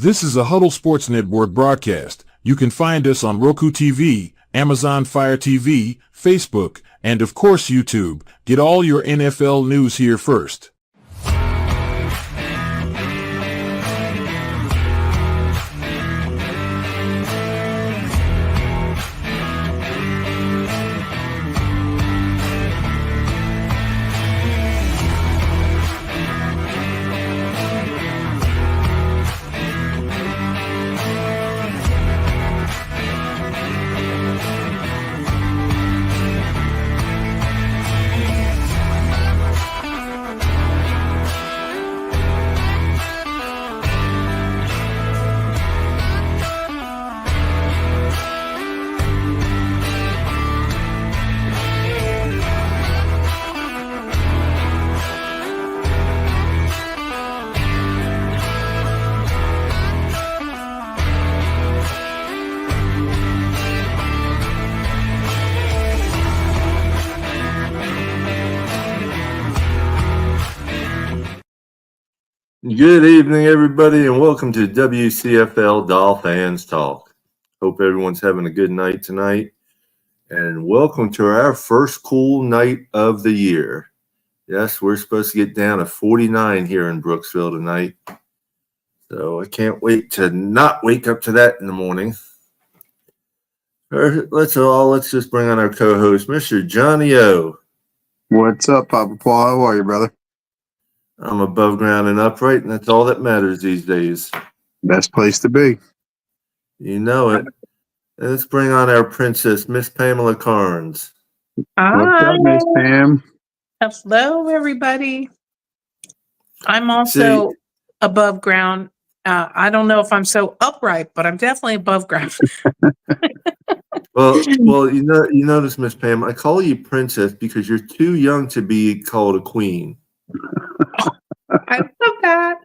This is a Huddle Sports Network broadcast. You can find us on Roku TV, Amazon Fire TV, Facebook, and of course YouTube. Get all your NFL news here first. Good evening, everybody, and welcome to WCFL DolFans Talk. Hope everyone's having a good night tonight, and welcome to our first cool night of the year. Yes, we're supposed to get down to 49 here in Brooksville tonight, so I can't wait to not wake up to that in the morning. Let's just bring on our co-host, Mr. Johnny O. What's up, Papa Paul? How are you, brother? I'm above ground and upright, and that's all that matters these days. Best place to be. You know it. And let's bring on our princess, Miss Pamela Carnes. Hi. What's up, Miss Pam? Hello, everybody. I'm also above ground. I don't know if I'm so upright, but I'm definitely above ground. Well, you notice, Miss Pam, I call you princess because you're too young to be called a queen. I love that.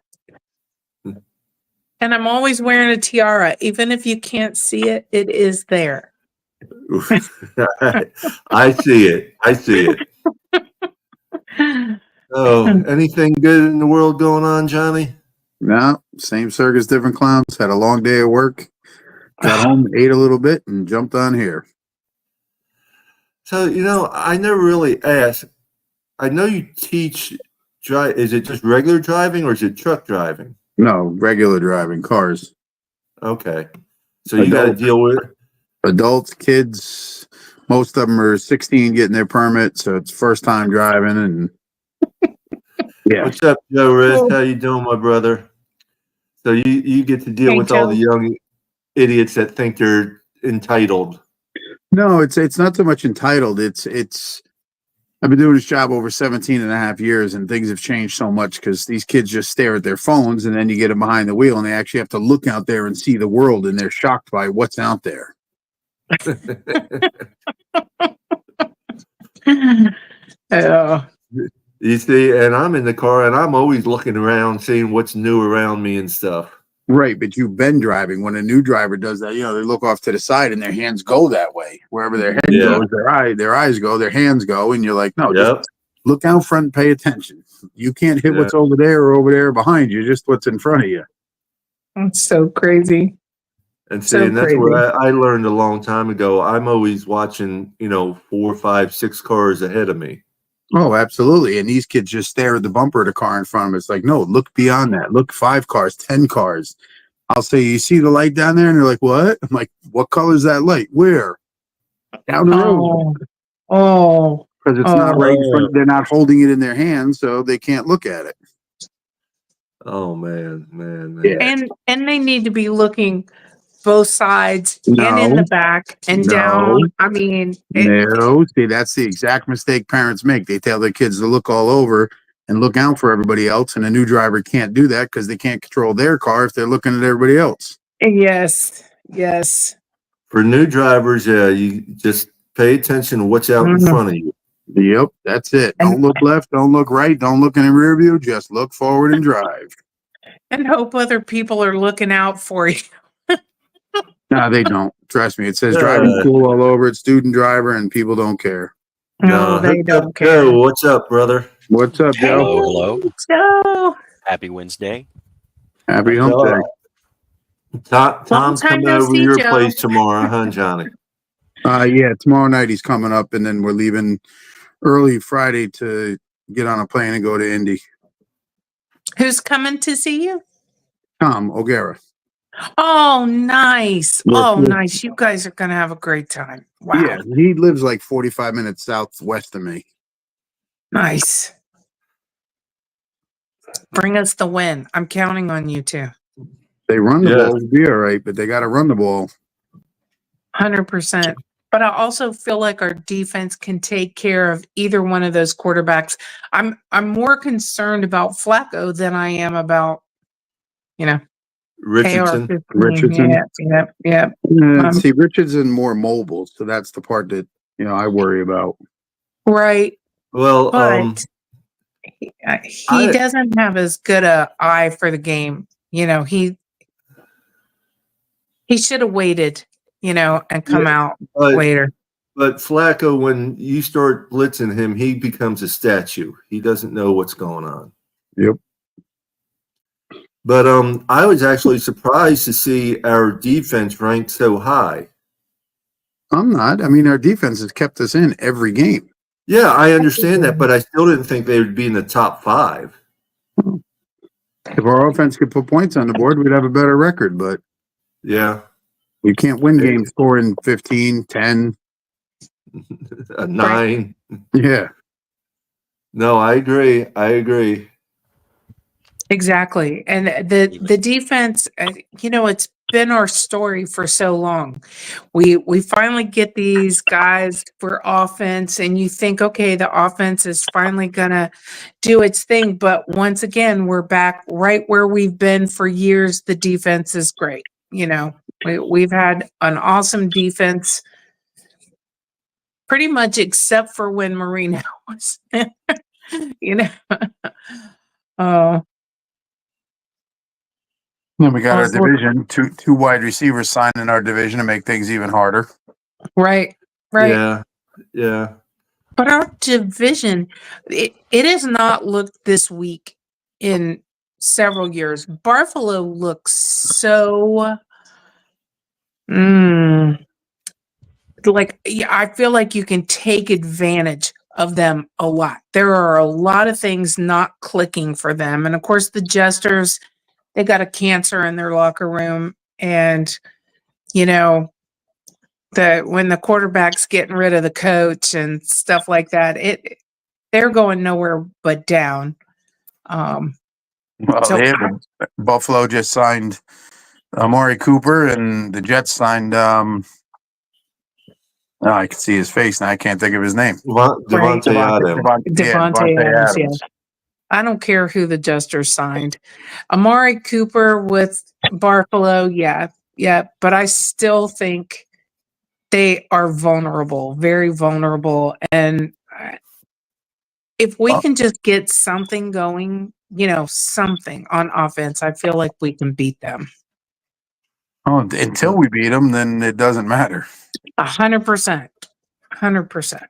And I'm always wearing a tiara. Even if you can't see it, it is there. I see it. Oh, anything good in the world going on, Johnny? No, same circus, different clowns. Had a long day at work. Got home, ate a little bit, and jumped on here. So, I never really asked. I know you teach. Is it just regular driving or is it truck driving? No, regular driving, cars. Okay. So you got to deal with adults, kids. Most of them are 16 getting their permit, so it's first time driving. And yeah. What's up, Joe Riz? How you doing, my brother? So you get to deal with all the young idiots that think they're entitled. No, it's not so much entitled. It's I've been doing this job over 17 and a half years, and things have changed so much because these kids just stare at their phones, and then you get them behind the wheel, and they actually have to look out there and see the world, and they're shocked by what's out there. You see, and I'm in the car, and I'm always looking around, seeing what's new around me and stuff. Right, but you've been driving. When a new driver does that, they look off to the side and their hands go that way. Wherever their head goes, their eyes go, their hands go, and you're like, no, just look out front and pay attention. You can't hit what's over there or over there behind you, just what's in front of you. That's so crazy. And see, and that's where I learned a long time ago. I'm always watching, 4, 5, 6 cars ahead of me. Oh, absolutely. And these kids just stare at the bumper of the car in front of them. It's like, no, look beyond that. Look 5 cars, 10 cars. I'll say, you see the light down there? And they're like, what? I'm like, what color is that light? Where? Down the road. Oh. Because it's not right in front. They're not holding it in their hands, so they can't look at it. Oh, man. Yeah. And they need to be looking both sides and in the back and down. I mean, see, that's the exact mistake parents make. They tell their kids to look all over and look out for everybody else, and a new driver can't do that because they can't control their car if they're looking at everybody else. Yes. For new drivers, you just pay attention to what's out in front of you. Yep, that's it. Don't look left, don't look right, don't look in the rear view, just look forward and drive. And hope other people are looking out for you. No, they don't. Trust me. It says driving school all over it, student driver, and people don't care. No, they don't care. Joe, what's up, brother? What's up, Joe? Hello. Joe. Happy Wednesday. Happy hump day. Tom's time coming no over see, your Joe. place tomorrow, huh, Johnny? Yeah, tomorrow night he's coming up, and then we're leaving early Friday to get on a plane and go to Indy. Who's coming to see you? Tom O'Gara. Oh, nice. We're- Oh, we're- nice. You guys are going to have a great time. Wow. Yeah, he lives like 45 minutes southwest of me. Nice. Bring us the win. I'm counting on you too. They run the Yeah. ball, it'll be all right, but they got to run the ball. 100%. But I also feel like our defense can take care of either one of those quarterbacks. I'm more concerned about Flacco than I am about, Richardson. AR-15. Richardson. Yeah. See, Richardson more mobile, so that's the part that I worry about. Right. Well, But he doesn't have as good a eye for the game. He should have waited, and come out later. But Flacco, when you start blitzing him, he becomes a statue. He doesn't know what's going on. Yep. But I was actually surprised to see our defense ranked so high. I'm not. I mean, our defense has kept us in every game. Yeah, I understand that, but I still didn't think they would be in the top 5. If our offense could put points on the board, we'd have a better record, but yeah, you can't win games scoring 15, 10. A 9. Yeah. No, I agree. Exactly. And the defense, it's been our story for so long. We finally get these guys for offense, and you think, okay, the offense is finally gonna do its thing. But once again, we're back right where we've been for years. The defense is great. We've had an awesome defense pretty much except for when Marino was Then we got our division, two wide receivers signed in our division to make things even harder. Right. Yeah. But our division, it has not looked this weak in several years. Buffalo looks so I feel like you can take advantage of them a lot. There are a lot of things not clicking for them. And of course, the Jesters, they got a cancer in their locker room. And, when the quarterback's getting rid of the coach and stuff like that, they're going nowhere but down. Buffalo just signed Amari Cooper, and the Jets signed I can see his face now. I can't think of his name. Devontae Adams. Devontae Adams. Yeah. I don't care who the Jesters signed. Amari Cooper with Buffalo, yeah. But I still think they are vulnerable, very vulnerable. And if we can just get something going, something on offense, I feel like we can beat them. Oh, until we beat them, then it doesn't matter. 100%. 100%.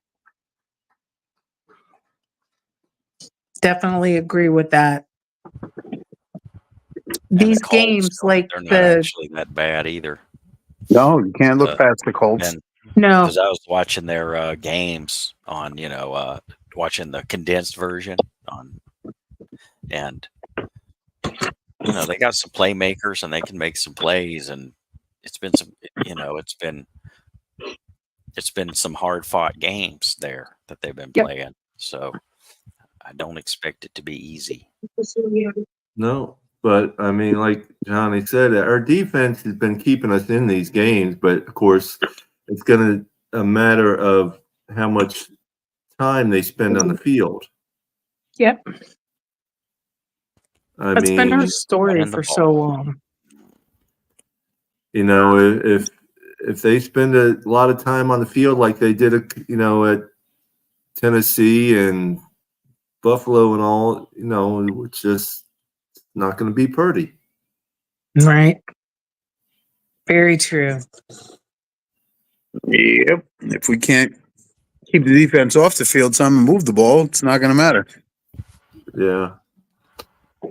Definitely agree with that. These games, like they're not actually that bad either. No, you can't look past the Colts. No, because I was watching their games on, watching the condensed version on, and they got some playmakers and they can make some plays, and it's been some, it's been some hard fought games there that they've been playing. So I don't expect it to be easy. No, but I mean, like Johnny said, our defense has been keeping us in these games, but of course, it's going to a matter of how much time they spend on the field. Yep. It's been our story for so long. If they spend a lot of time on the field like they did, at Tennessee and Buffalo and all, it's just not going to be pretty. Right. Very true. Yep. If we can't keep the defense off the field, some move the ball, it's not going to matter. Yeah.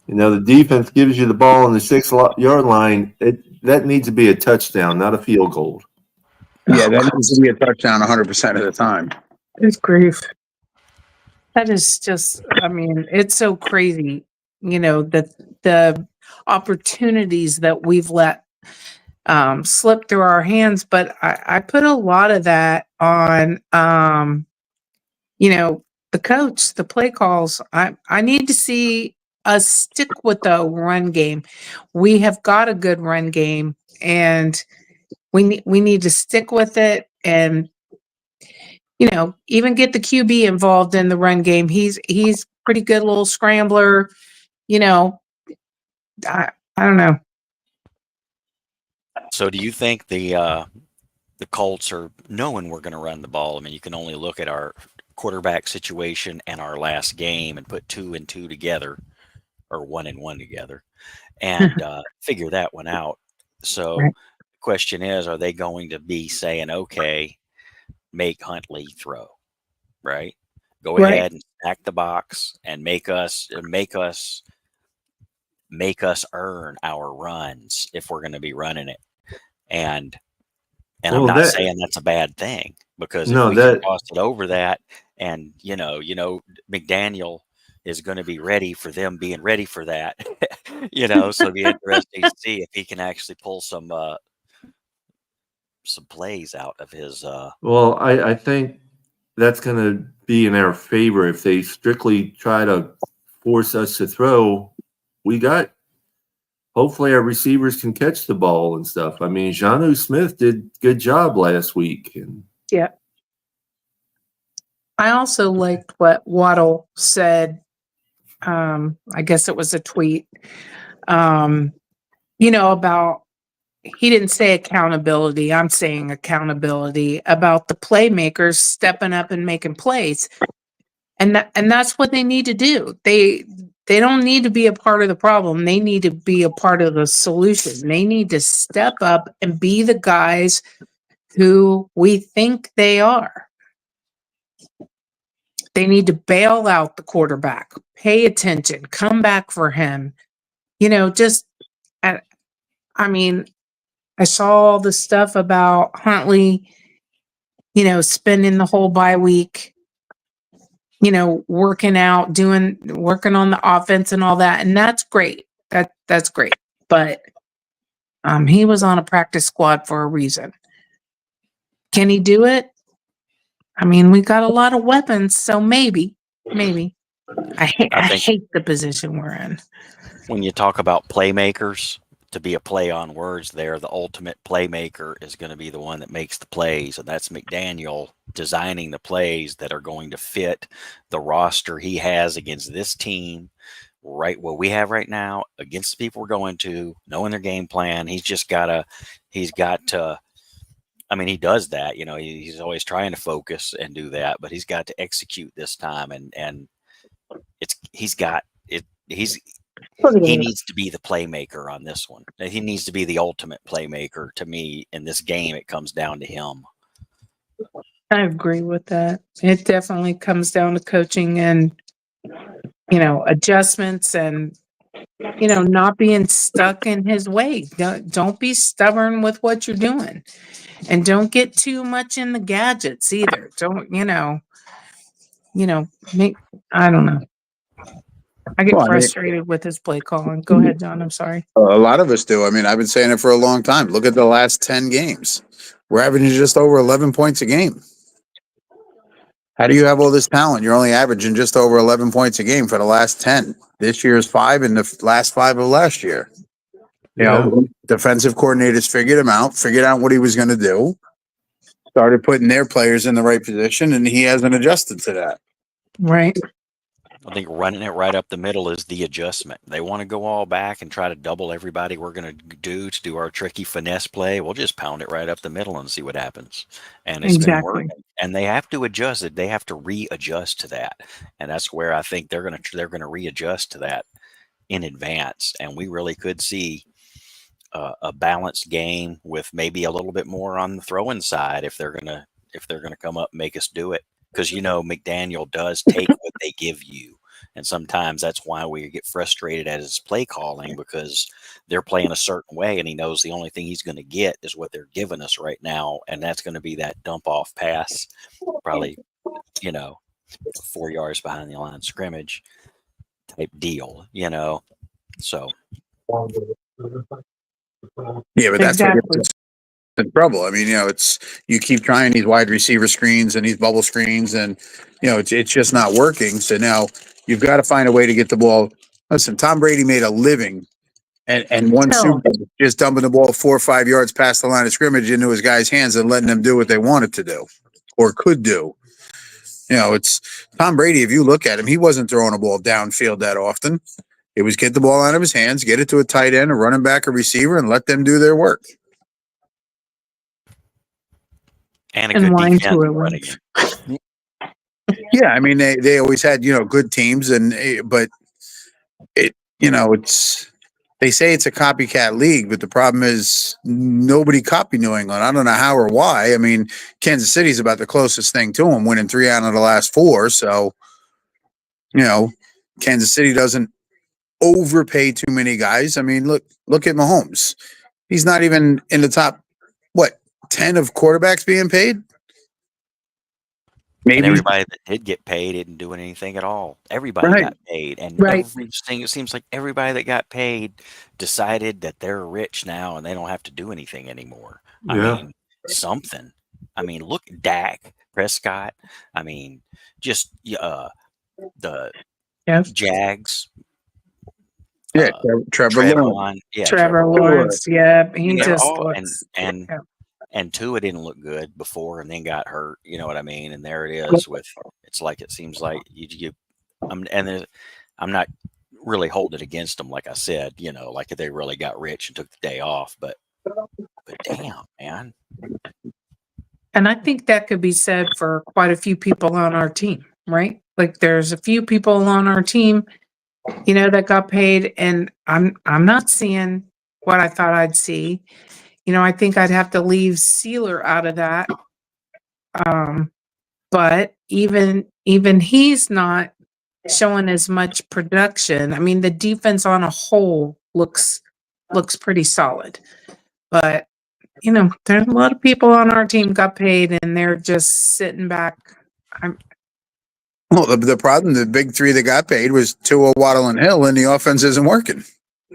The defense gives you the ball on the 6-yard line. that needs to be a touchdown, not a field goal. Yeah, that needs to be a touchdown 100% of the time. It's grief. That is just, I mean, it's so crazy, that the opportunities that we've let slip through our hands. But I put a lot of that on, the coach, the play calls. I need to see us stick with the run game. We have got a good run game, and we need to stick with it, and even get the QB involved in the run game. He's pretty good little scrambler. I don't know. So do you think the Colts are knowing we're going to run the ball? I mean, you can only look at our quarterback situation and our last game and put 2 and 2 together, or 1 and 1 together, and figure that one out. So Right. the question is, are they going to be saying, okay, make Huntley throw, right? Go Right. ahead and stack the box and make us earn our runs if we're going to be running it. And I'm not saying that's a bad thing, because if we can toss it over that, and McDaniel is going to be ready for them being ready for that, so it'd be interesting to see if he can actually pull some plays out of his. Well, I think that's going to be in our favor if they strictly try to force us to throw. Hopefully our receivers can catch the ball and stuff. I mean, Jonnu Smith did good job last week. Yeah. I also liked what Waddle said. I guess it was a tweet, about, he didn't say accountability. I'm saying accountability, about the playmakers stepping up and making plays. And that's what they need to do. They don't need to be a part of the problem. They need to be a part of the solution. They need to step up and be the guys who we think they are. They need to bail out the quarterback, pay attention, come back for him. I saw all the stuff about Huntley, spending the whole bye week, working out, working on the offense and all that. And that's great. That's great. But he was on a practice squad for a reason. Can he do it? I mean, we got a lot of weapons, so maybe. I hate the position we're in. When you talk about playmakers, to be a play on words there, the ultimate playmaker is going to be the one that makes the plays, and that's McDaniel designing the plays that are going to fit the roster he has against this team, right what we have right now, against the people we're going to, knowing their game plan. He's got to, I mean, he does that, he's always trying to focus and do that, but he's got to execute this time, and he needs to be the playmaker on this one. He needs to be the ultimate playmaker. To me, in this game, it comes down to him. I agree with that. It definitely comes down to coaching and, adjustments and, not being stuck in his way. Don't be stubborn with what you're doing, and don't get too much in the gadgets either. Don't, I don't know. I get frustrated with his play calling. Go ahead, John. I'm sorry. A lot of us do. I mean, I've been saying it for a long time. Look at the last 10 games. We're averaging just over 11 points a game. How do you have all this talent? You're only averaging just over 11 points a game for the last 10. This year's 5 and the last 5 of last year. Defensive coordinators figured out what he was going to do, started putting their players in the right position, and he hasn't adjusted to that. Right. I think running it right up the middle is the adjustment. They want to go all back and try to double everybody we're going to do our tricky finesse play. We'll just pound it right up the middle and see what happens. And it's been working. And they have to adjust it. They have to readjust to that. And that's where I think they're going to readjust to that in advance. And we really could see a balanced game with maybe a little bit more on the throwing side if they're going to come up and make us do it. Because McDaniel does take what they give you. And sometimes that's why we get frustrated at his play calling, because they're playing a certain way and he knows the only thing he's going to get is what they're giving us right now. And that's going to be that dump off pass, probably, 4 yards behind the line of scrimmage type deal, So Yeah, but that's what Exactly. gets us in trouble. I mean, it's you keep trying these wide receiver screens and these bubble screens, and it's just not working. So now you've got to find a way to get the ball. Listen, Tom Brady made a living and won No. Super Bowl just dumping the ball 4 or 5 yards past the line of scrimmage into his guys' hands and letting them do what they wanted to do or could do. It's Tom Brady. If you look at him, he wasn't throwing a ball downfield that often. It was get the ball out of his hands, get it to a tight end, a running back, a receiver, and let them do their work. and a And good wine defense to it running once. it. Yeah, I mean they always had good teams, but it's they say it's a copycat league, but the problem is nobody copied New England. I don't know how or why. I mean, Kansas City's about the closest thing to them, winning 3 out of the last 4. So Kansas City doesn't overpay too many guys. I mean, look at Mahomes. He's not even in the top 10 of quarterbacks being paid. And Maybe everybody that did get paid isn't doing anything at all. Everybody Right. got paid, and Right. everything. It seems like everybody that got paid decided that they're rich now and they don't have to do anything anymore. I Yeah. mean, something. I mean, look at Dak Prescott. I mean, just the Yeah. Jags. yeah, Trevor Lawrence. Trayvon, yeah, Trevor Lawrence. Lawrence. Yeah. He They're just all looks. and Tua didn't look good before and then got hurt. You know what I mean? And there it is with it seems like I'm not really holding it against them, like I said, like if they really got rich and took the day off, but damn, man. And I think that could be said for quite a few people on our team, right? Like there's a few people on our team, that got paid, and I'm not seeing what I thought I'd see. I think I'd have to leave Sealer out of that. But even he's not showing as much production. I mean, the defense on a whole looks pretty solid. But there's a lot of people on our team got paid and they're just sitting back. Well, the problem, the big 3 that got paid was Tua, Waddle, and Hill, and the offense isn't working.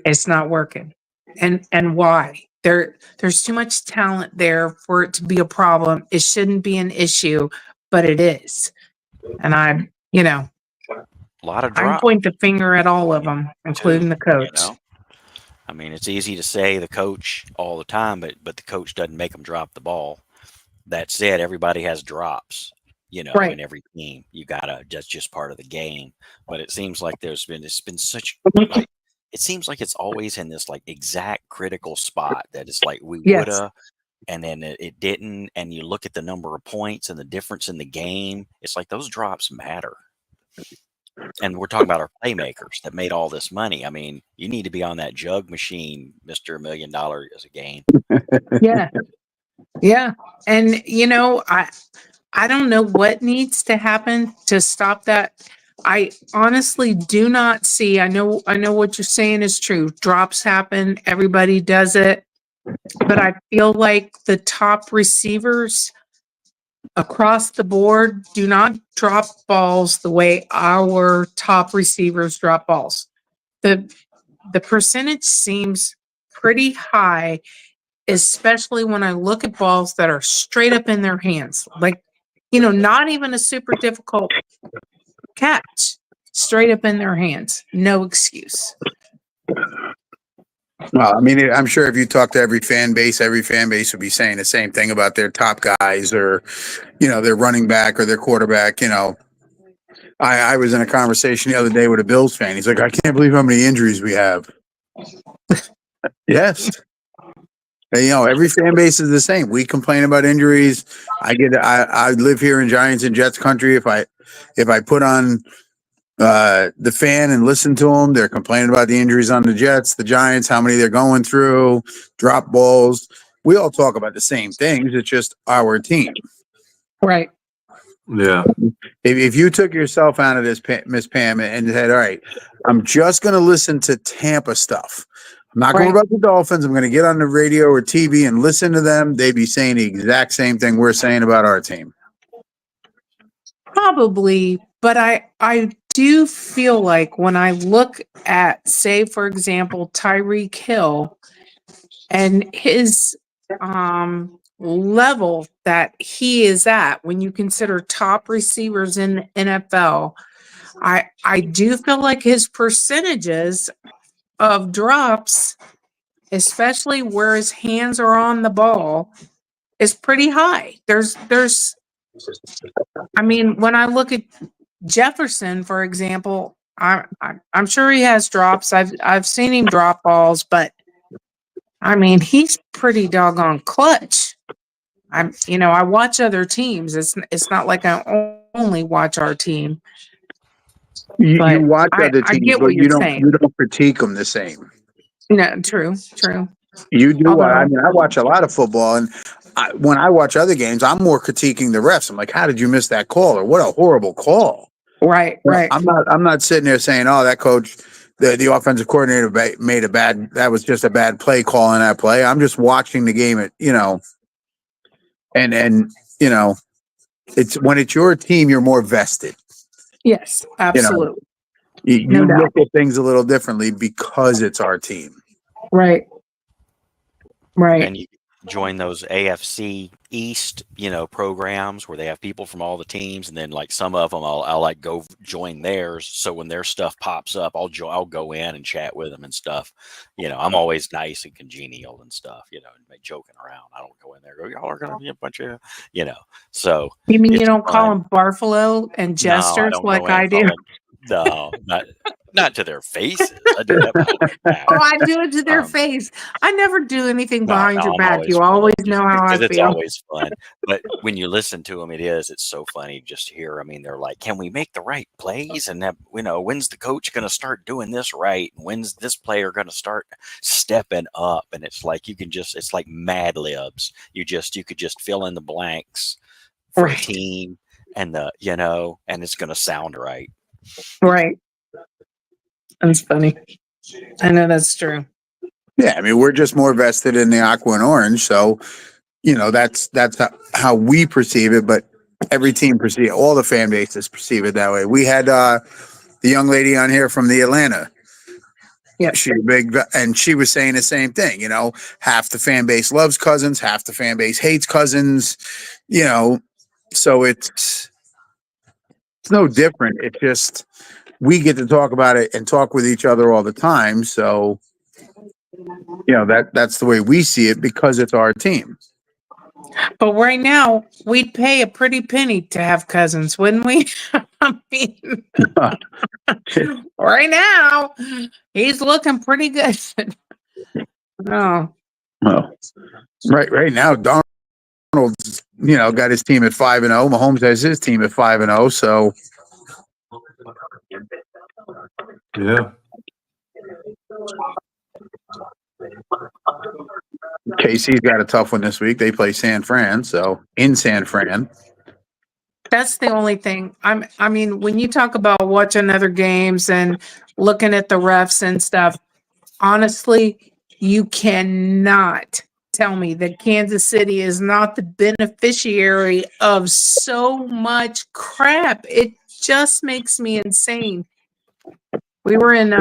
It's not working. And why? There's too much talent there for it to be a problem. It shouldn't be an issue, but it is. And A lot of I drop. point the finger at all of them, including the coach. I mean, it's easy to say the coach all the time, but the coach doesn't make them drop the ball. That said, everybody has drops, Right. in every team. That's just part of the game. But it seems like it's been such it seems like it's always in this like exact critical spot that it's like we Yes. woulda, and then it didn't. And you look at the number of points and the difference in the game. It's like those drops matter. And we're talking about our playmakers that made all this money. I mean, you need to be on that jug machine, Mr. $1 million as a game. Yeah. Yeah. And I don't know what needs to happen to stop that. I honestly do not see. I know what you're saying is true. Drops happen. Everybody does it. But I feel like the top receivers across the board do not drop balls the way our top receivers drop balls. The percentage seems pretty high, especially when I look at balls that are straight up in their hands. Like, not even a super difficult catch, straight up in their hands. No excuse. Well, I mean, I'm sure if you talk to every fan base would be saying the same thing about their top guys or, their running back or their quarterback. I was in a conversation the other day with a Bills fan. He's like, I can't believe how many injuries we have. Yes. And, every fan base is the same. We complain about injuries. I live here in Giants and Jets country. If I put on the fan and listen to them, they're complaining about the injuries on the Jets, the Giants, how many they're going through, drop balls. We all talk about the same things. It's just our team. Right. Yeah. If you took yourself out of this, Miss Pam, and said, all right, I'm just going to listen to Tampa stuff. I'm not going Right. about the Dolphins. I'm going to get on the radio or TV and listen to them. They'd be saying the exact same thing we're saying about our team. Probably, but I do feel like when I look at, say, for example, Tyreek Hill and his level that he is at, when you consider top receivers in the NFL, I do feel like his percentages of drops, especially where his hands are on the ball, is pretty high. I mean, when I look at Jefferson, for example, I'm sure he has drops. I've seen him drop balls, but I mean, he's pretty doggone clutch. I watch other teams. It's not like I only watch our team. You But watch other I teams, get but what you're saying. you don't critique them the same. No, true. You do. Although, I mean, I watch a lot of football, and when I watch other games, I'm more critiquing the refs. I'm like, how did you miss that call? Or what a horrible call. right. I'm not sitting there saying, oh, that coach, the offensive coordinator made that was just a bad play calling that play. I'm just watching the game and it's when it's your team, you're more vested. Yes, absolutely. You No doubt. look at things a little differently because it's our team. Right. And you join those AFC East, programs where they have people from all the teams, and then like some of them, I'll like go join theirs. So when their stuff pops up, I'll go in and chat with them and stuff. I'm always nice and congenial and stuff. And joking around. I don't go in there. Y'all are gonna be a bunch of, So You mean you don't fun. call them Barfalo and jesters no, like I do? No, not to their faces. I do that behind their back. Oh, I do it to their face. I never do anything behind your I'm back. You always know how I feel. It's always fun. But when you listen to them, it's so funny just to hear. I mean, they're like, can we make the right plays? And that, when's the coach going to start doing this right? And when's this player going to start stepping up? And it's like, it's like Mad Libs. You could just fill in the blanks for a team and and it's going to sound right. Right. That's funny. I know that's true. Yeah, I mean, we're just more vested in the aqua and orange, so that's how we perceive it. But every team all the fan bases perceive it that way. We had the young lady on here from the Atlanta. Yeah, she's big, and she was saying the same thing. Half the fan base loves Cousins, half the fan base hates Cousins. So it's no different. It's just we get to talk about it and talk with each other all the time. So, that's the way we see it because it's our team. But right now, we'd pay a pretty penny to have Cousins, wouldn't we? I mean, right now, he's looking pretty good. Well, right now, Donald's, got his team at 5-0. Mahomes has his team at 5-0. So, yeah. KC's got a tough one this week. They play San Fran, so in San Fran. That's the only thing. I mean, when you talk about watching other games and looking at the refs and stuff, honestly, you cannot tell me that Kansas City is not the beneficiary of so much crap. It just makes me insane. We were in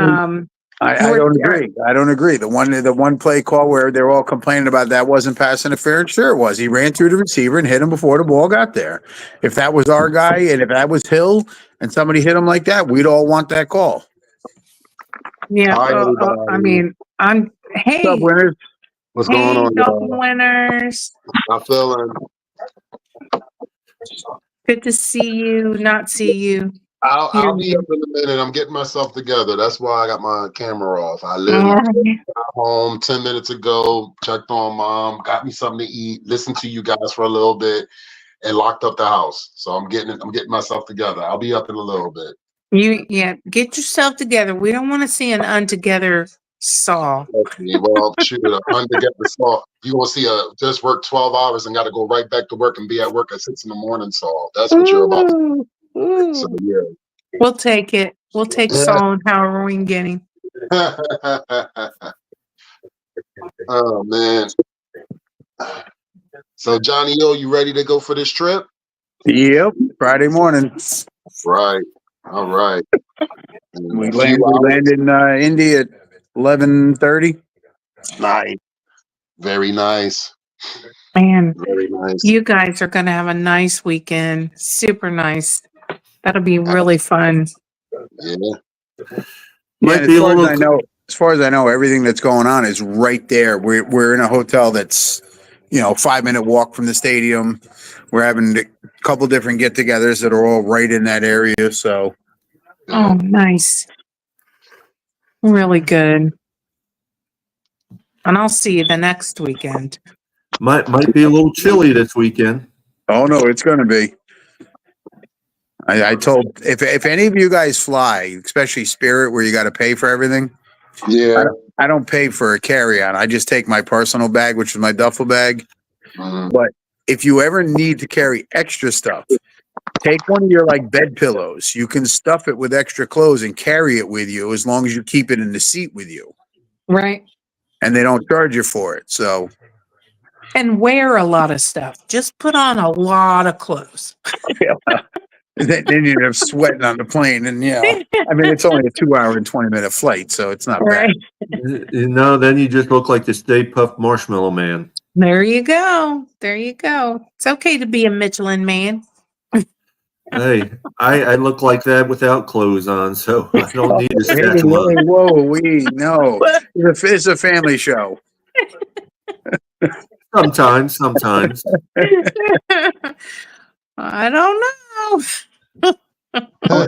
I don't agree. I don't agree. The one play call where they're all complaining about that wasn't pass interference. Sure it was. He ran through the receiver and hit him before the ball got there. If that was our guy and if that was Hill and somebody hit him like that, we'd all want that call. Yeah. I mean, hey. What's up, winners? What's going on, Dolphin winners. I'm feeling. Good to see you, not see you. I'll be up in a minute. I'm getting myself together. That's why I got my camera off. I literally got home 10 minutes ago, checked on mom, got me something to eat, listened to you guys for a little bit, and locked up the house. So I'm getting myself together. I'll be up in a little bit. Get yourself together. We don't want to see an untogether Saw. Well, shoot, get the Saul. You gonna see just work 12 hours and got to go right back to work and be at work at 6 a.m. Saul. That's what you're about. Ooh. So yeah. We'll take it. We'll take Saul and however we can get him. Oh man. So Johnny O, you ready to go for this trip? Yep, Friday morning. Right. All right. We land in Indy at 11:30. Nice. Very nice. Man, Very nice. you guys are going to have a nice weekend. Super nice. That'll be really fun. Yeah. Yeah, as far as I know, everything that's going on is right there. We're in a hotel that's, 5-minute walk from the stadium. We're having a couple different get-togethers that are all right in that area. So, Oh, nice. Really good. And I'll see you the next weekend. Might be a little chilly this weekend. oh no, it's going to be. I told if any of you guys fly, especially Spirit, where you got to pay for everything. Yeah. I don't pay for a carry-on. I just take my personal bag, which is my duffel bag. Mhm. But if you ever need to carry extra stuff, take one of your bed pillows. You can stuff it with extra clothes and carry it with you as long as you keep it in the seat with you. Right. And they don't charge you for it. So And wear a lot of stuff. Just put on a lot of clothes. then you end up sweating on the plane. And it's only a 2-hour and 20-minute flight, so it's not Right. bad. Then you just look like the Stay Puft Marshmallow Man. There you go. There you go. It's okay to be a Michelin man. Hey, I look like that without clothes on, so I don't need to stack them up. No. It's a family show. Sometimes. I don't know. You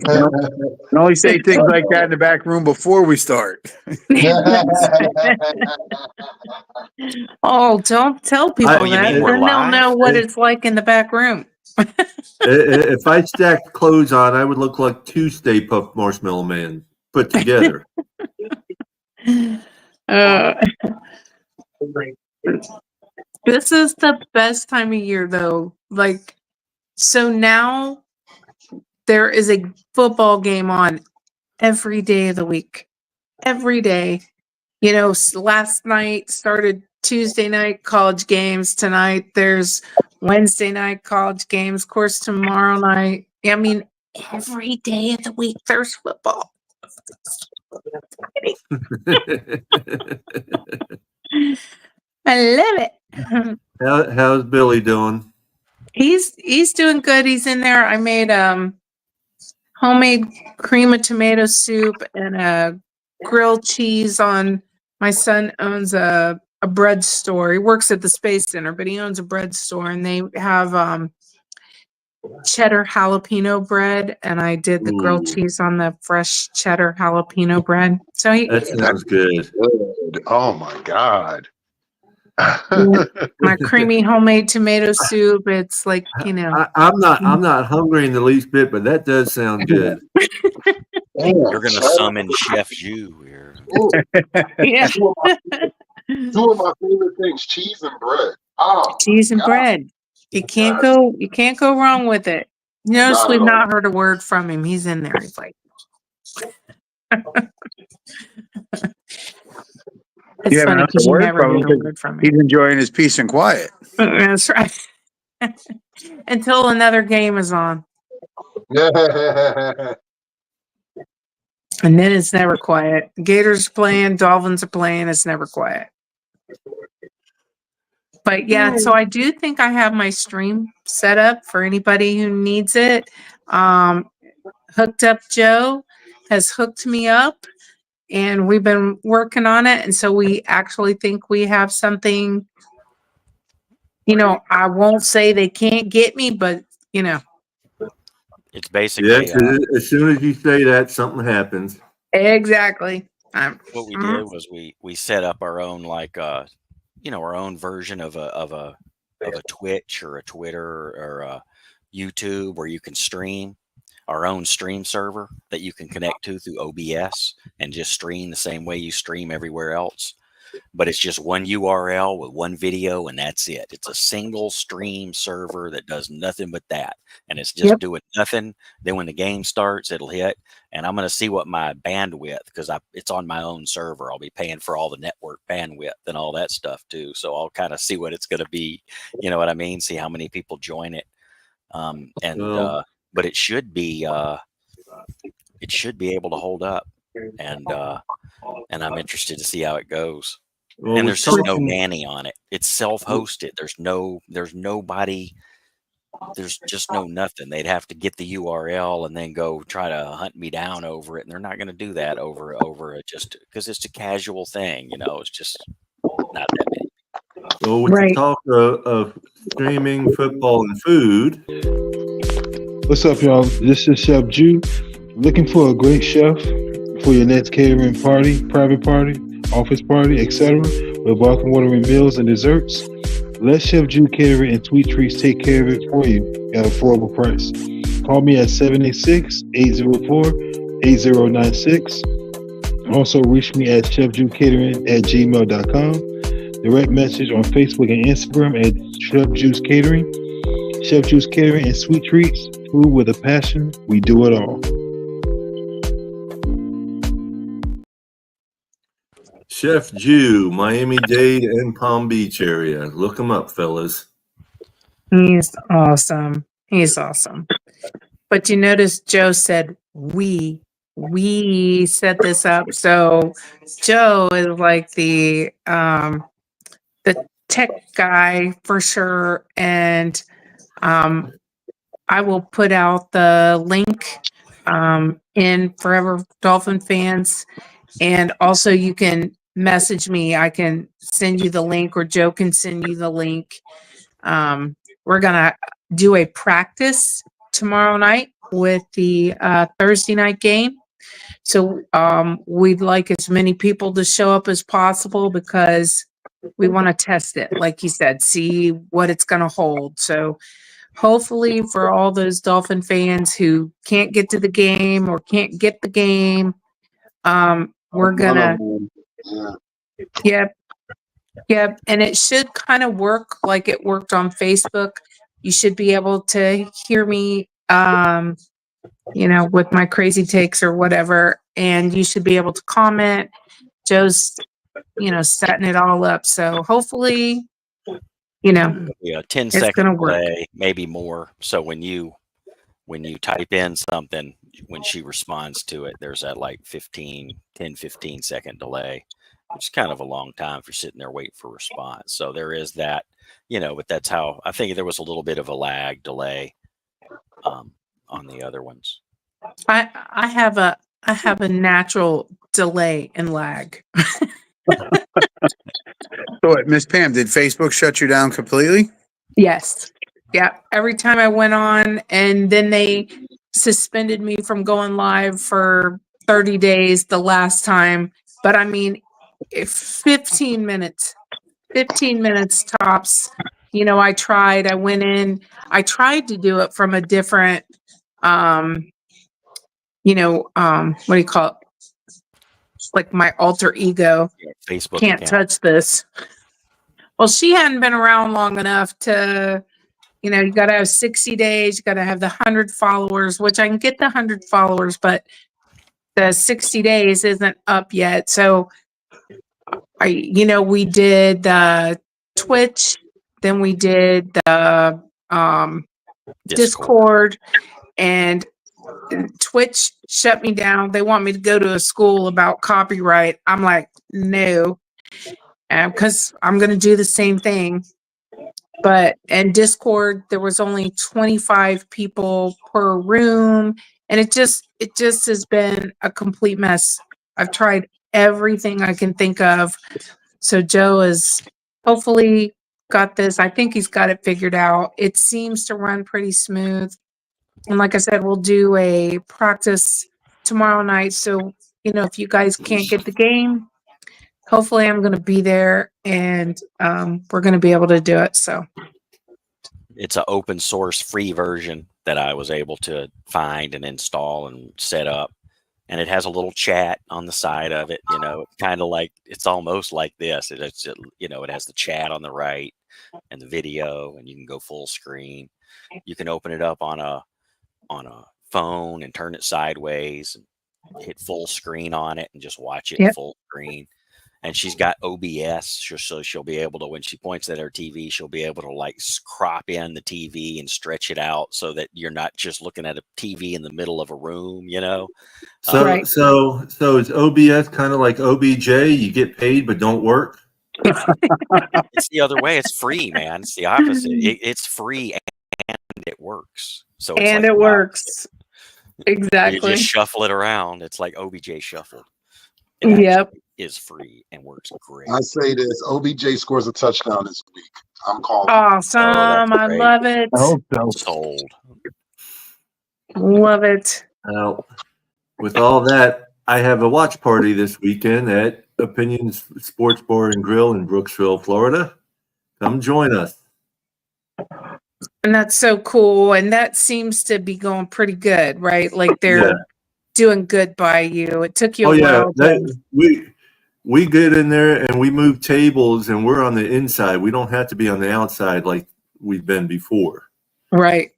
can only say things like that in the back room before we start. Oh, don't tell people Oh, you that. mean Then we're they'll live? know what it's like in the back room. If I stacked clothes on, I would look like 2 Stay Puft Marshmallow Man put together. This is the best time of year, though. So now there is a football game on every day of the week. Every day. Last night started Tuesday night college games. Tonight there's Wednesday night college games. Of course, tomorrow night. I mean, every day of the week there's football. I love it. How's Billy doing? He's doing good. He's in there. I made homemade cream of tomato soup and a grilled cheese on. My son owns a bread store. He works at the Space Center, but he owns a bread store, and they have cheddar jalapeno bread, and I did the grilled cheese on the fresh cheddar jalapeno bread. So That sounds good. Oh my God. my creamy homemade tomato soup. It's like, I'm not hungry in the least bit, but that does sound good. You're gonna summon Chef Jew here. yeah. Two of my favorite things: cheese and bread. Oh, Cheese and bread. You can't go wrong with it. Notice we've not heard a word from him. He's in there. He's like it's funny because you never hear a word from him. He's enjoying his peace and quiet. That's right. Until another game is on. And then it's never quiet. Gators playing, Dolphins are playing, it's never quiet. But yeah, so I do think I have my stream set up for anybody who needs it. Hooked Up Joe has hooked me up, and we've been working on it. And so we actually think we have something, I won't say they can't get me, but It's basically as soon as you say that, something happens. Exactly. What we did was we set up our own our own version of a Twitch or a Twitter or a YouTube where you can stream. our own stream server that you can connect to through OBS and just stream the same way you stream everywhere else. But it's just one URL with one video, and that's it. It's a single stream server that does nothing but that. And it's just doing nothing. Then when the game starts, it'll hit. And I'm going to see what my bandwidth, because it's on my own server. I'll be paying for all the network bandwidth and all that stuff too. So I'll kind of see what it's going to be. You know what I mean? See how many people join it. But it should be able to hold up. And I'm interested to see how it goes. Well, and there's just no nanny on it. It's self-hosted. There's nobody. There's just no nothing. They'd have to get the URL and then go try to hunt me down over it. And they're not going to do that over it just because it's a casual thing. You know, it's just not that many. Well, with the talk of streaming football and food. What's up, y'all? This is Chef Jew. Looking for a great chef for your next catering party, private party, office party, etc. with welcome watering meals and desserts. Let Chef Jew Catering and Sweet Treats take care of it for you at an affordable price. Call me at 786-804-8096. Also reach me at chefjewcatering@gmail.com. Direct message on Facebook and Instagram at Chef Jew's Catering. Chef Jew's Catering and Sweet Treats. Food with a passion. We do it all. Chef Jew, Miami-Dade and Palm Beach area. Look him up, fellas. He's awesome. He's awesome. But you notice Joe said we set this up. So Joe is like the tech guy for sure. And I will put out the link in Forever Dolphin Fans. And also you can message me. I can send you the link, or Joe can send you the link. We're going to do a practice tomorrow night with the Thursday night game. So we'd like as many people to show up as possible because we want to test it, like you said, see what it's going to hold. So hopefully for all those Dolphin fans who can't get to the game or can't get the game, we're gonna, yep. And it should kind of work like it worked on Facebook. You should be able to hear me, with my crazy takes or whatever, and you should be able to comment. Joe's, setting it all up. So hopefully, 10-second delay, maybe more. So when you type in something, when she responds to it, there's that like 15 second delay, which is kind of a long time if you're sitting there waiting for a response. So there is that, but that's how I think there was a little bit of a lag delay on the other ones. I have a natural delay and lag. So, Miss Pam, did Facebook shut you down completely? Yes. Yeah. Every time I went on, and then they suspended me from going live for 30 days the last time. But I mean, 15 minutes tops. I went in, I tried to do it from a different, what do you call it? Like my alter ego. Facebook can't account. Touch this. Well, she hadn't been around long enough to, you got to have 60 days. You got to have the 100 followers, which I can get the 100 followers, but the 60 days isn't up yet. So, we did the Twitch, then we did the Discord, and Twitch shut me down. They want me to go to a school about copyright. I'm like, no, because I'm going to do the same thing. But and Discord, there was only 25 people per room, and it just has been a complete mess. I've tried everything I can think of. So Joe has hopefully got this. I think he's got it figured out. It seems to run pretty smooth. And like I said, we'll do a practice tomorrow night. So, if you guys can't get the game, hopefully I'm going to be there, and we're going to be able to do it. So it's an open source free version. that I was able to find and install and set up. And it has a little chat on the side of it, kind of like, it's almost like this. It has the chat on the right and the video, and you can go full screen. You can open it up on a phone and turn it sideways and hit full screen on it and just watch it full screen. And she's got OBS, so she'll be able to, when she points at her TV, she'll be able to like crop in the TV and stretch it out so that you're not just looking at a TV in the middle of a room, So, Right. so is OBS kind of like OBJ? You get paid but don't work. It's the other way. It's free, man. It's the opposite. It's free and it works. So it's And like it works. Exactly. You just shuffle it around. It's like OBJ shuffled. Yep. Is free and works great. I say this: OBJ scores a touchdown this week. I'm calling. Awesome. I great. love it. I hope so. Sold. Love it. Now, with all that, I have a watch party this weekend at Opinions Sports Bar and Grill in Brooksville, Florida. Come join us. And that's so cool. And that seems to be going pretty good, right? Like they're doing good by you. It took you a while. We get in there and we move tables and we're on the inside. We don't have to be on the outside like we've been before. Right.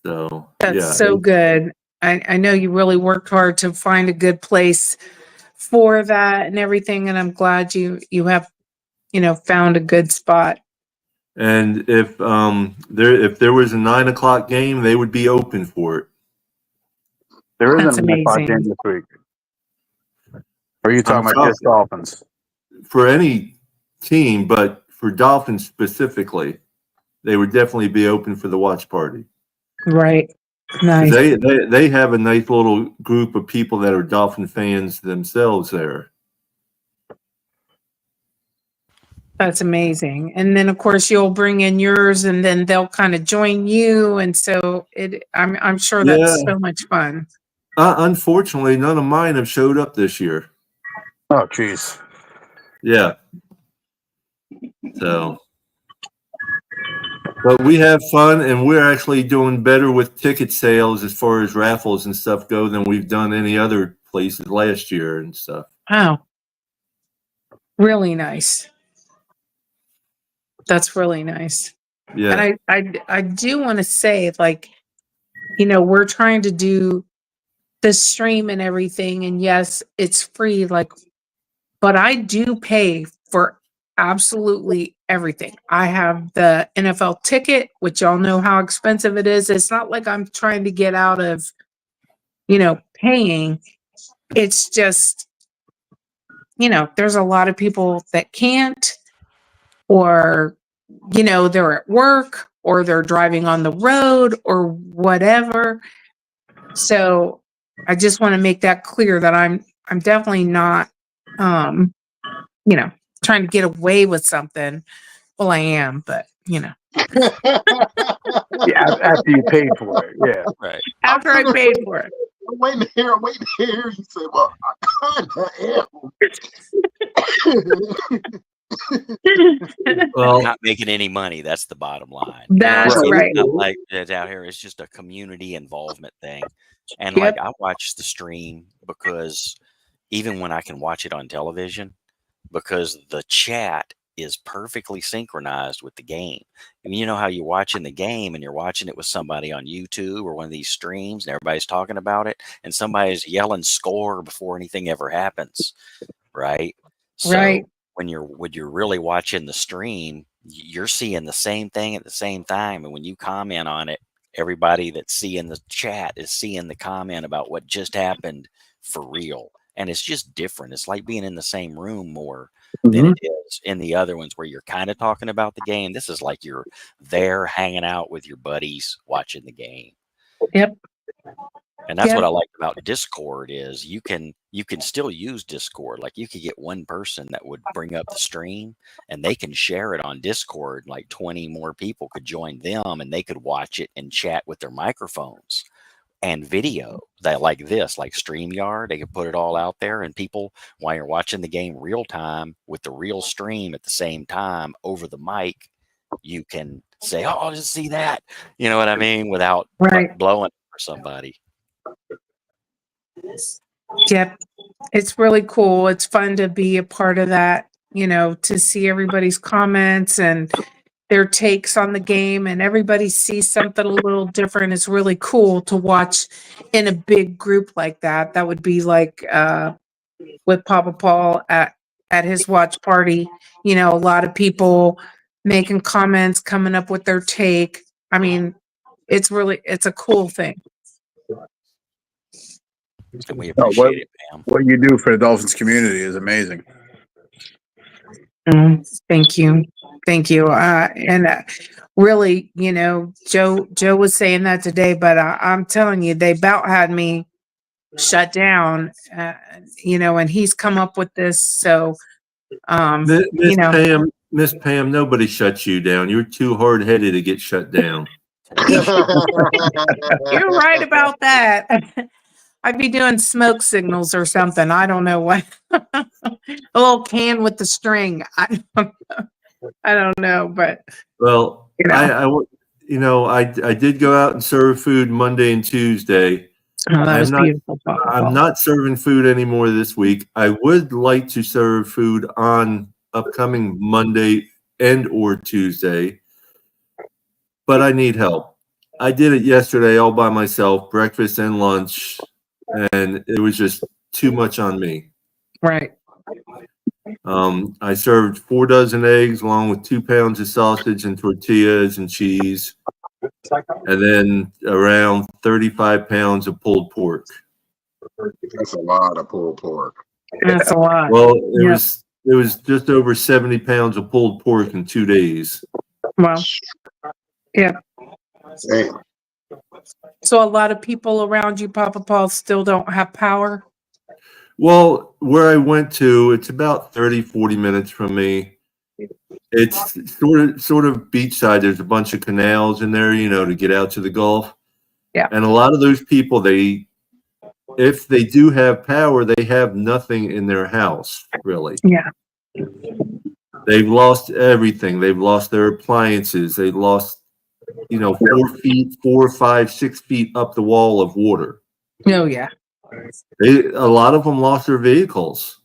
So that's so good. I know you really worked hard to find a good place for that and everything. And I'm glad you have, found a good spot. And if there was a 9:00 game, they would be open for it. There That's isn't a 9:00 game this week. Or are you talking about just Dolphins? For any team, but for Dolphins specifically, they would definitely be open for the watch party. Right. Nice. They have a nice little group of people that are Dolphin fans themselves there. That's amazing. And then of course you'll bring in yours and then they'll kind of join you. And so I'm sure that's so much fun. Unfortunately, none of mine have showed up this year. Oh, jeez. Yeah. So, but we have fun, and we're actually doing better with ticket sales as far as raffles and stuff go than we've done any other places last year and stuff. Wow. Really nice. That's really nice. Yeah. And I do want to say, like, we're trying to do the stream and everything, and yes, it's free, like, but I do pay for absolutely everything. I have the NFL ticket, which y'all know how expensive it is. It's not like I'm trying to get out of, paying. It's just, there's a lot of people that can't, or, they're at work or they're driving on the road or whatever. So I just want to make that clear that I'm definitely not, trying to get away with something. Well, I am, but Yeah, after you paid for it. Yeah. Right. After I paid for it. I'm waiting to hear. You say, well, I kind of am. Well, not making any money. That's the bottom line. That's right. It's not like it's out here. It's just a community involvement thing. And like I watch the stream because even when I can watch it on television, because the chat is perfectly synchronized with the game. I mean, you know how you're watching the game and you're watching it with somebody on YouTube or one of these streams and everybody's talking about it and somebody's yelling score before anything ever happens. Right. So when you're really watching the stream, you're seeing the same thing at the same time. And when you comment on it, everybody that's seeing the chat is seeing the comment about what just happened for real. And it's just different. It's like being in the same room more than it is in the other ones where you're kind of talking about the game. This is like you're there hanging out with your buddies watching the game. Yep. And that's what I like about Discord is you can still use Discord. Like you could get one person that would bring up the stream and they can share it on Discord. Like 20 more people could join them and they could watch it and chat with their microphones and video that like this, like StreamYard. They could put it all out there and people, while you're watching the game real time with the real stream at the same time over the mic, you can say, "Oh, just see that," you know what I mean, without Right. blowing for somebody. Yep. It's really cool. It's fun to be a part of that, to see everybody's comments and their takes on the game, and everybody sees something a little different. It's really cool to watch in a big group like that. That would be like with Papa Paul at his watch party. A lot of people making comments, coming up with their take. I mean, it's a cool thing. And we what, appreciate it, Pam. what you do for the Dolphins community is amazing. Thank you. And really, Joe was saying that today, but I'm telling you, they about had me shut down, and he's come up with this. So, Miss Pam, nobody shuts you down. You're too hard headed to get shut down. you're right about that. I'd be doing smoke signals or something. I don't know what. A little can with the string. I don't know, but well, I did go out and serve food Monday and Tuesday. that was beautiful. I'm not serving food anymore this week. I would like to serve food on upcoming Monday and or Tuesday, but I need help. I did it yesterday all by myself, breakfast and lunch, and it was just too much on me. Right. I served 4 dozen eggs along with 2 pounds of sausage and tortillas and cheese, and then around 35 pounds of pulled pork. That's a lot of pulled pork. That's a lot. Well, it was just over 70 pounds of pulled pork in 2 days. Well, yeah. Damn. So a lot of people around you, Papa Paul, still don't have power? Well, where I went to, it's about 30, 40 minutes from me. It's sort of beachside. There's a bunch of canals in there, to get out to the Gulf. Yeah. And a lot of those people, if they do have power, they have nothing in their house, really. Yeah. They've lost everything. They've lost their appliances. They've lost, 4 feet, 4, 5, 6 feet up the wall of water. Oh, yeah. A lot of them lost their vehicles.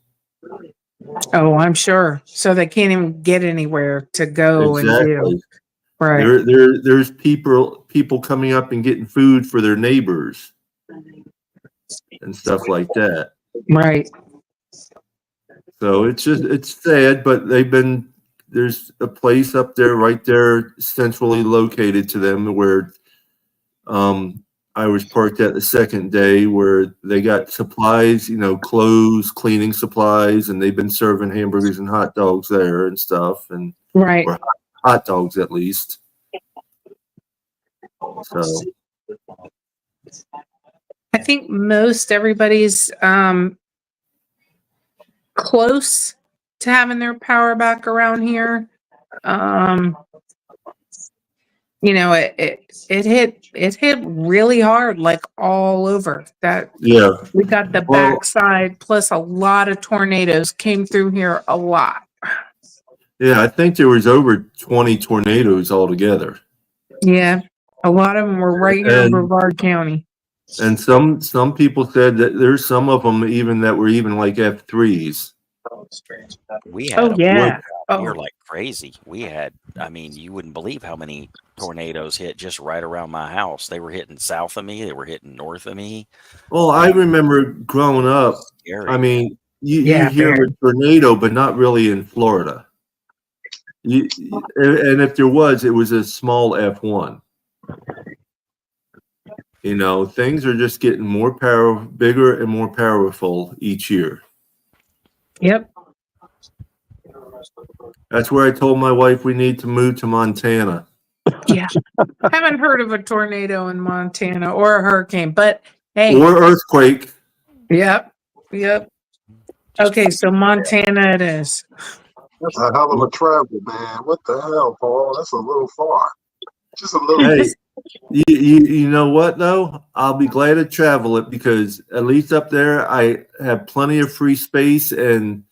Oh, I'm sure. So they can't even get anywhere to go and do. Right. There's people coming up and getting food for their neighbors and stuff like that. Right. So it's sad, but there's a place up there, right there, centrally located to them, where I was parked at the second day, where they got supplies, clothes, cleaning supplies, and they've been serving hamburgers and hot dogs there and stuff, and Right. or hot dogs at least. So I think most everybody's close to having their power back around here. It hit really hard, like all over. That yeah, we got the backside, plus a lot of tornadoes came through here a lot. yeah. I think there was over 20 tornadoes altogether. Yeah, a lot of them were right here in Brevard County. And some people said that there's some of them even that were even like F3s. We had You're like crazy. We had, you wouldn't believe how many tornadoes hit just right around my house. They were hitting south of me. They were hitting north of me. Well, I remember growing up. Scary. You hear of a tornado, but not really in Florida. And if there was, it was a small F1. Things are just getting bigger and more powerful each year. Yep. That's where I told my wife we need to move to Montana. Yeah. Haven't heard of a tornado in Montana or a hurricane, but hey. Or earthquake. Yep. Okay, so Montana it is. That's a hell of a travel, man. What the hell, Paul? That's a little far. Just a little. Hey, you know what, though? I'll be glad to travel it, because at least up there I have plenty of free space, and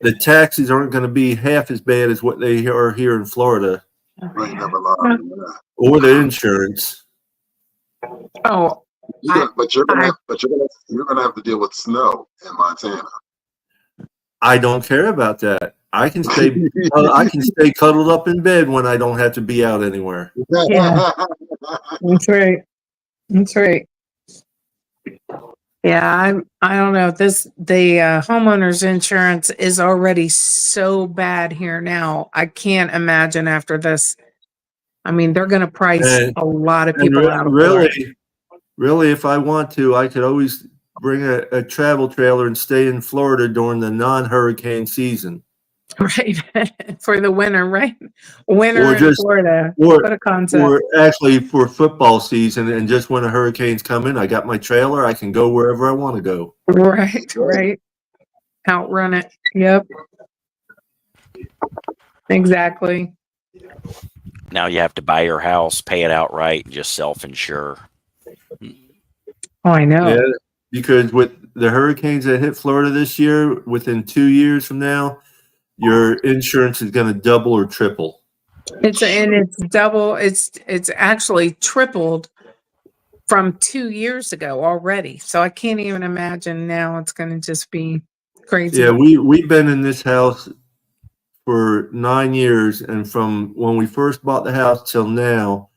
the taxes aren't going to be half as bad as what they are here in Florida, Right, never lied. or the insurance. Oh, But you're gonna have to deal with snow in Montana. I don't care about that. I can stay cuddled up in bed when I don't have to be out anywhere. Yeah. That's right. That's right. Yeah, I don't know. The homeowners insurance is already so bad here now. I can't imagine after this. I mean, they're going to price And- a lot of And people out of Florida. really, if I want to, I could always bring a travel trailer and stay in Florida during the non-hurricane season. Right. For the winter, right? Winter Or in just- Florida. or- What a concept. Or actually for football season, and just when the hurricanes come in, I got my trailer. I can go wherever I want to go. Right. Outrun it. Yep. Exactly. Now you have to buy your house, pay it outright, and just self-insure. Oh, I know. Yeah, because with the hurricanes that hit Florida this year, within 2 years from now, your insurance is going to double or triple. It's double. It's actually tripled from 2 years ago already. So I can't even imagine now. It's going to just be crazy. Yeah, we've been in this house for 9 years, and from when we first bought the house till now,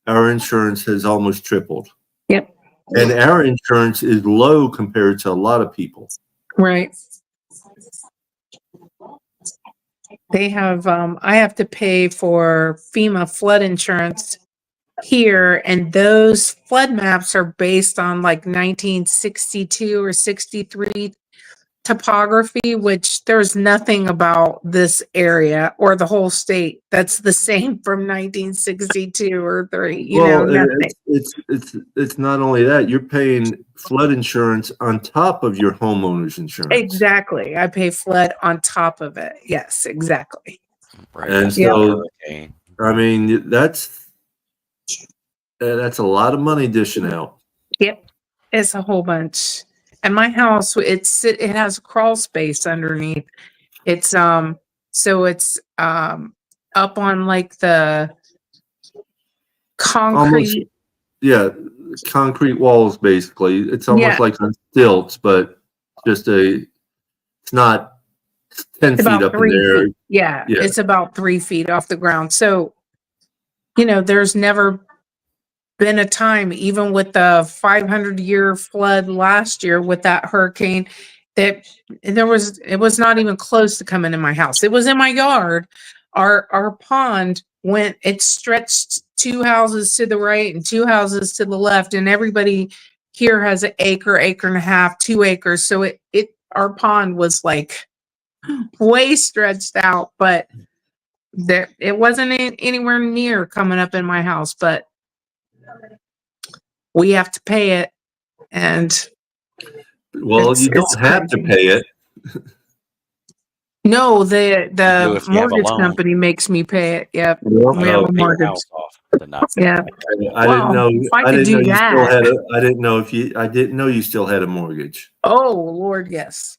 our insurance has almost tripled. Yep. And our insurance is low compared to a lot of people. Right. They have, I have to pay for FEMA flood insurance here, and those flood maps are based on like 1962 or 63 topography, which there's nothing about this area or the whole state that's the same from 1962 or 3, nothing. It's not only that, you're paying flood insurance on top of your homeowner's insurance. Exactly. I pay flood on top of it. Yes, exactly. Right. And That's so- the hurricane. I mean, that's a lot of money dishing out. Yep. It's a whole bunch. And my house, it has a crawl space underneath. It's so it's up on like the concrete. Yeah, concrete walls basically. It's almost Yeah. like on stilts, but it's not 10 feet About up in 3 there. feet. Yeah, Yeah. it's about 3 feet off the ground. So, there's never been a time, even with the 500-year flood last year with that hurricane, that it was not even close to coming in my house. It was in my yard. Our pond it stretched 2 houses to the right and 2 houses to the left, and everybody here has an acre and a half, 2 acres. So our pond was like way stretched out, but it wasn't anywhere near coming up in my house, but we have to pay it. And Well, It's- you don't it's have to crazy. pay it. no, the You do if you have a mortgage loan. company makes me pay it. Yep. I We have a Pay your mortgage. house off to not Yeah. I Well, didn't know. if I I could didn't do know you still that. had a. I didn't know you still had a mortgage. Oh, Lord, yes.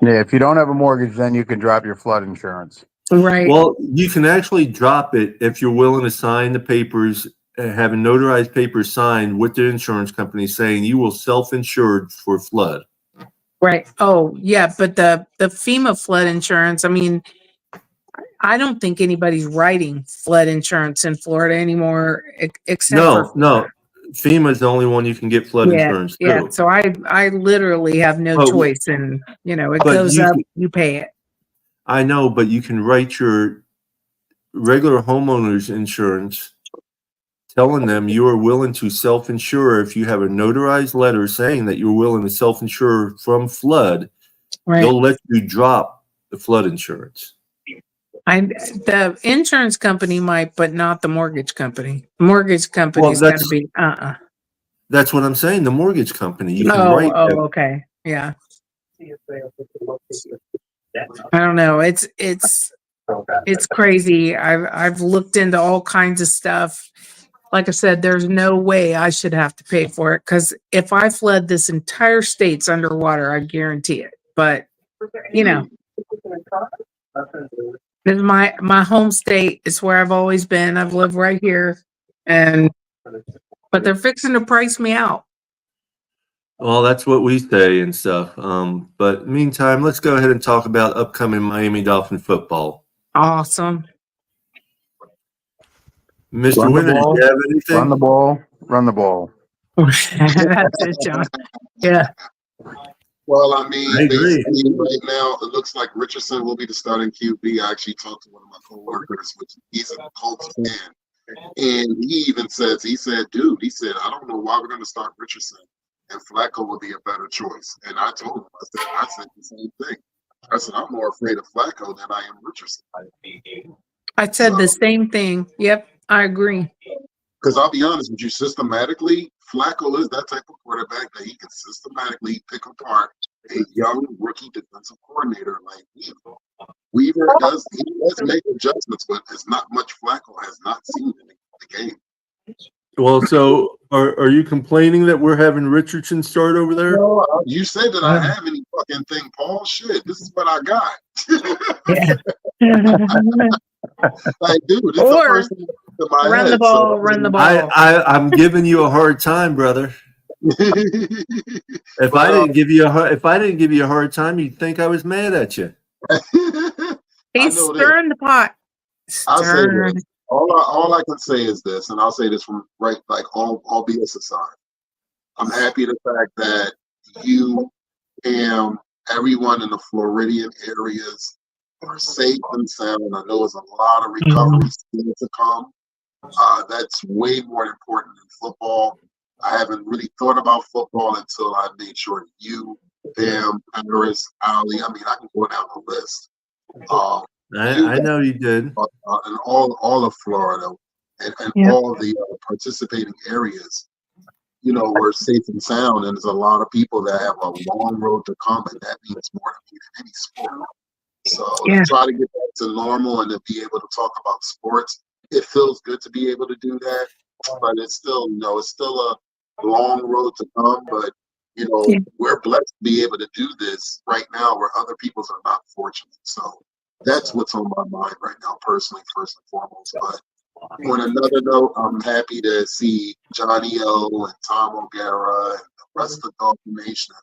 Yeah, if you don't have a mortgage, then you can drop your flood insurance. Right. Well, you can actually drop it if you're willing to sign the papers, having notarized papers signed with the insurance company saying you will self-insure for flood. Right. Oh, yeah. But the FEMA flood insurance, I mean, I don't think anybody's writing flood insurance in Florida anymore, except for No. FEMA's the only one you can get flood insurance yeah. through. So I literally have no But- choice, and it but goes you up, can- you pay it. I know, but you can write your regular homeowner's insurance telling them you are willing to self-insure. If you have a notarized letter saying that you're willing to self-insure from flood, Right. they'll let you drop the flood insurance. The insurance company might, but not the mortgage company. The mortgage company's got to that's- be, That's what I'm saying. The mortgage company, you can Oh, write that. okay. Yeah. I don't know. It's crazy. I've looked into all kinds of stuff. Like I said, there's no way I should have to pay for it, because if I flood, this entire state's underwater, I guarantee it. But This is my home state. It's where I've always been. I've lived right here, but they're fixing to price me out. Well, that's what we say and stuff. But meantime, let's go ahead and talk about upcoming Miami Dolphin football. Awesome. Mr. Winter, do you have anything? Run the ball. Run the ball. That's it, John. Yeah. Well, I mean, I agree. basically right now it looks like Richardson will be the starting QB. I actually talked to one of my coworkers, which he's a Colts fan, and he even said, dude, I don't know why we're going to start Richardson, and Flacco would be a better choice. And I told him, I said the same thing. I said, I'm more afraid of Flacco than I am Richardson. I said the same thing. Yep, I agree. Because I'll be honest with you, systematically, Flacco is that type of quarterback that he can systematically pick apart a young rookie defensive coordinator like Weaver. Weaver does make adjustments, but it's not much Flacco has not seen in the game. Well, so are you complaining that we're having Richardson start over there? No, you said that I have any fucking thing, Paul. Shit, this is what I got. Like, dude, it's the first thing in my run head. the ball, run the ball. I'm giving you a hard time, brother. If I didn't give you a hard time, you'd think I was mad at you. He's stirring the pot. I'll say this. All I can say is this, and I'll say this from right, like all BS aside. I'm happy the fact that you and everyone in the Floridian areas are safe and sound. I know there's a lot of recovery still to come. That's way more important than football. I haven't really thought about football until I made sure you, Bam, Paris, Ali. I mean, I can go down the list. I know you did. And all of Florida and all the participating areas, you know, we're safe and sound. And there's a lot of people that have a long road to come, and that means more to me than any sport. So to try to get back to normal and to be able to talk about sports, it feels good to be able to do that. But it's still, you know, it's still a long road to come. But, you know, we're blessed to be able to do this right now where other people's are not fortunate. So that's what's on my mind right now, personally, first and foremost. But on another note, I'm happy to see Johnny O and Tom O'Gara and the rest of the Dolphin Nation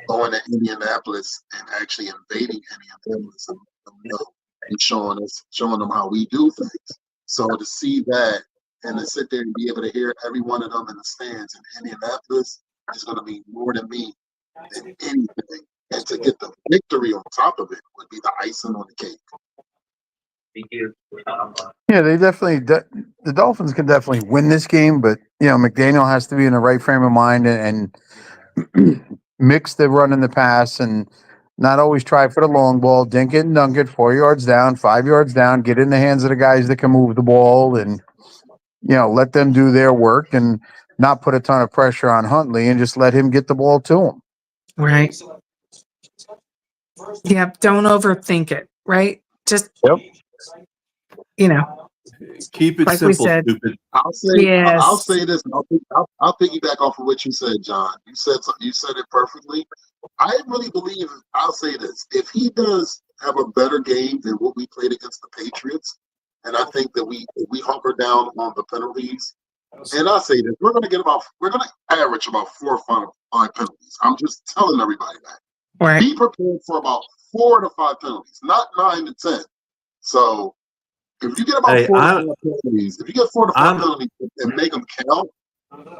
going to Indianapolis and actually invading Indianapolis and showing them how we do things. So to see that and to sit there and be able to hear every one of them in the stands in Indianapolis is going to mean more to me than anything. And to get the victory on top of it would be the icing on the cake. Yeah, they definitely. The Dolphins can definitely win this game, but you know McDaniel has to be in the right frame of mind and mix the run and the pass, and not always try for the long ball. Dink it and dunk it 4 yards down, 5 yards down. Get in the hands of the guys that can move the ball, and you know let them do their work, and not put a ton of pressure on Huntley, and just let him get the ball to him. Right. Yep. Don't overthink it. Right. Just. Yep. You know, keep it like simple, we said. stupid. I'll say this. And I'll piggyback off of what you said, John. You said it perfectly. I really believe. I'll say this: if he does have a better game than what we played against the Patriots, and I think that we hunker down on the penalties, and I say this, we're going to average about 4 or 5 penalties. I'm just telling everybody that. Right. Be prepared for about 4 to 5 penalties, not 9 to 10. So. If you get about 4 to 5 penalties, and make them count,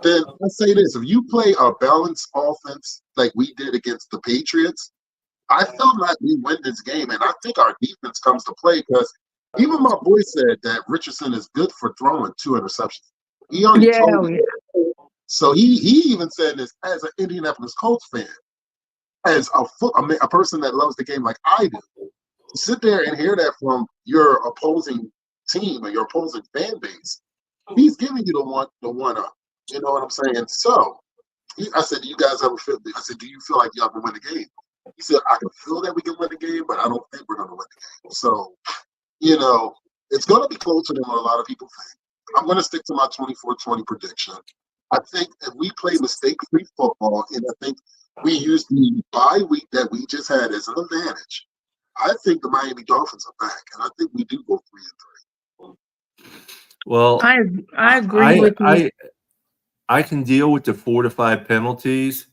then let's say this: if you play a balanced offense like we did against the Patriots, I feel like we win this game, and I think our defense comes to play because even my boy said that Richardson is good for throwing 2 interceptions. He already told me. So he even said this as an Indianapolis Colts fan, as a person that loves the game like I do. Sit there and hear that from your opposing team or your opposing fan base. He's giving you the one up. You know what I'm saying? So I said, do you guys ever feel? I said, do you feel like y'all can win the game? He said, I can feel that we can win the game, but I don't think we're going to win the game. So, you know, it's going to be closer than what a lot of people think. I'm going to stick to my 24-20 prediction. I think if we play mistake-free football, and I think we use the bye week that we just had as an advantage, I think the Miami Dolphins are back, and I think we do go 3-3. Well, I agree with you. I can deal with the 4 to 5 penalties.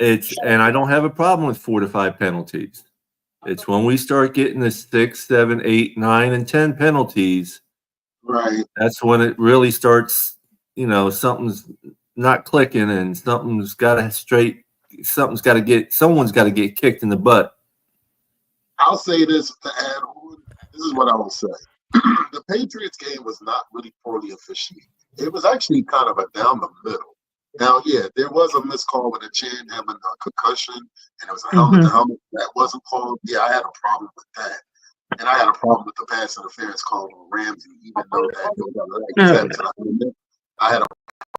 And I don't have a problem with 4 to 5 penalties. It's when we start getting the 6, 7, 8, 9, and 10 penalties. Right. That's when it really starts, something's not clicking and someone's got to get kicked in the butt. I'll say this to add on. This is what I will say. The Patriots game was not really poorly officiated. It was actually kind of a down the middle. Now, yeah, there was a missed call with a Chan having a concussion, and it was a helmet to helmet that wasn't called. Yeah, I had a problem with that. And I had a problem with the pass interference call on Ramsey, even though I had a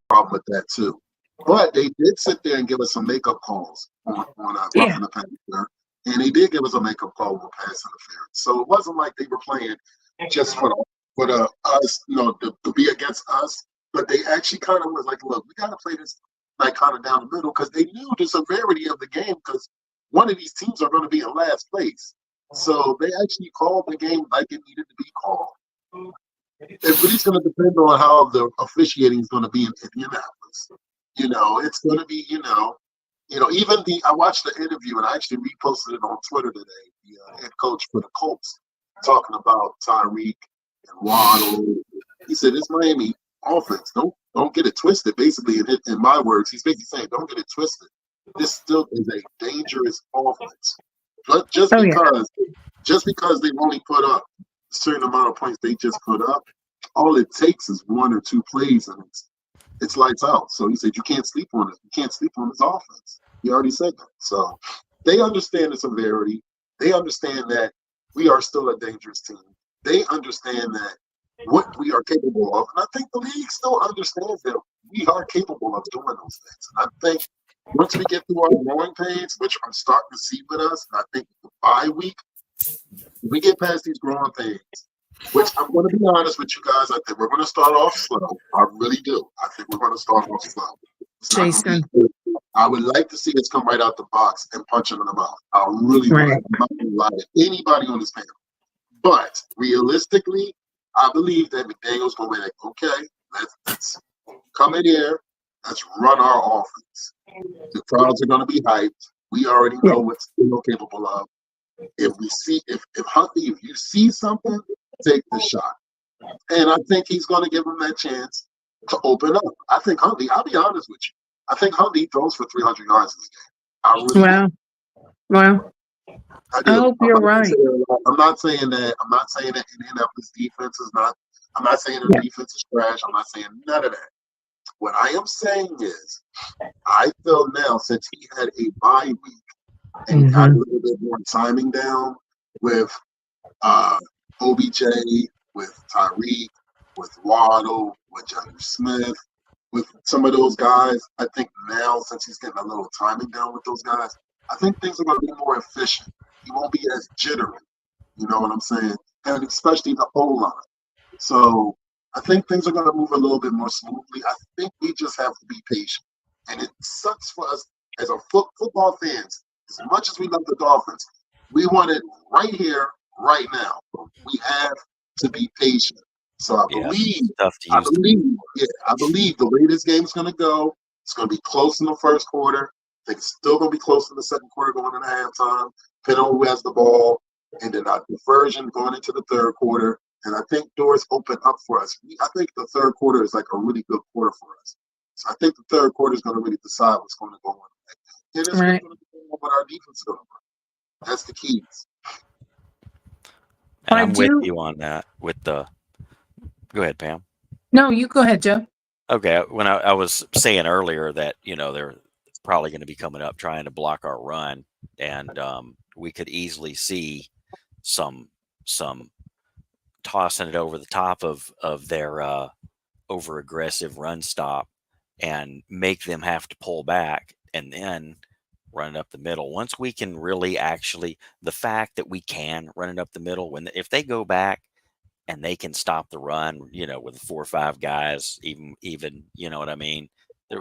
problem with that too. But they did sit there and give us some makeup calls on roughing the passer, and they did give us a makeup call on pass interference. So it wasn't like they were playing just for us, to be against us. But they actually kind of was like, look, we got to play this like kind of down the middle, because they knew the severity of the game, because one of these teams are going to be in last place. So they actually called the game like it needed to be called. It's really going to depend on how the officiating is going to be in Indianapolis. It's going to be, I watched the interview, and I actually reposted it on Twitter today, the head coach for the Colts, talking about Tyreek and Waddle. He said, it's Miami offense. Don't get it twisted. Basically, in my words, he's basically saying, don't get it twisted. This still is a dangerous offense. But just because they've only put up a certain amount of points they just put up, all it takes is 1 or 2 plays, and it's lights out. So he said, you can't sleep on it. You can't sleep on this offense. He already said that. So they understand the severity. They understand that we are still a dangerous team. They understand that what we are capable of. And I think the league still understands that we are capable of doing those things. And I think once we get through our growing pains, which I'm starting to see with us, and I think the bye week, we get past these growing pains, which I'm going to be honest with you guys, I think we're going to start off slow. I really do. I think we're going to start off slow. Jason. I would like to see us come right out the box and punch him in the mouth. I really would. I'm not going to lie to anybody on this panel. But realistically, I believe that McDaniel's going to be like, okay, let's come in here. Let's run our offense. The crowds are going to be hyped. We already know what we're capable of. If Huntley, if you see something, take the shot. And I think he's going to give him that chance to open up. I think Huntley, I'll be honest with you, I think Huntley throws for 300 yards in this game. I really do. Wow. I hope you're right. I'm not saying that Indianapolis defense is not. I'm not saying the defense is trash. I'm not saying none of that. What I am saying is, I feel now, since he had a bye week and got a little bit more timing down with OBJ, with Tyreek, with Waddle, with Johnny Smith, with some of those guys, I think now, since he's getting a little timing down with those guys, I think things are going to be more efficient. He won't be as jittery. You know what I'm saying? And especially the O-line. So I think things are going to move a little bit more smoothly. I think we just have to be patient. And it sucks for us as a football fans. As much as we love the Dolphins, we want it right here, right now. We have to be patient. So I believe the way this game is going to go, it's going to be close in the first quarter. I think it's still going to be close in the second quarter going into halftime, depending on who has the ball, and then our diversion going into the third quarter. And I think doors open up for us. I think the third quarter is like a really good quarter for us. So I think the third quarter is going to really decide what's going to go on. And it's going to depend on what our defense is going to do. That's the keys. And I'm with you on that. Go ahead, Pam. No, you go ahead, Joe. Okay. When I was saying earlier that, they're probably going to be coming up trying to block our run, and we could easily see some tossing it over the top of their over aggressive run stop and make them have to pull back and then run it up the middle. Once we can really the fact that we can run it up the middle, if they go back and they can stop the run, with 4 or 5 guys, even, you know what I mean?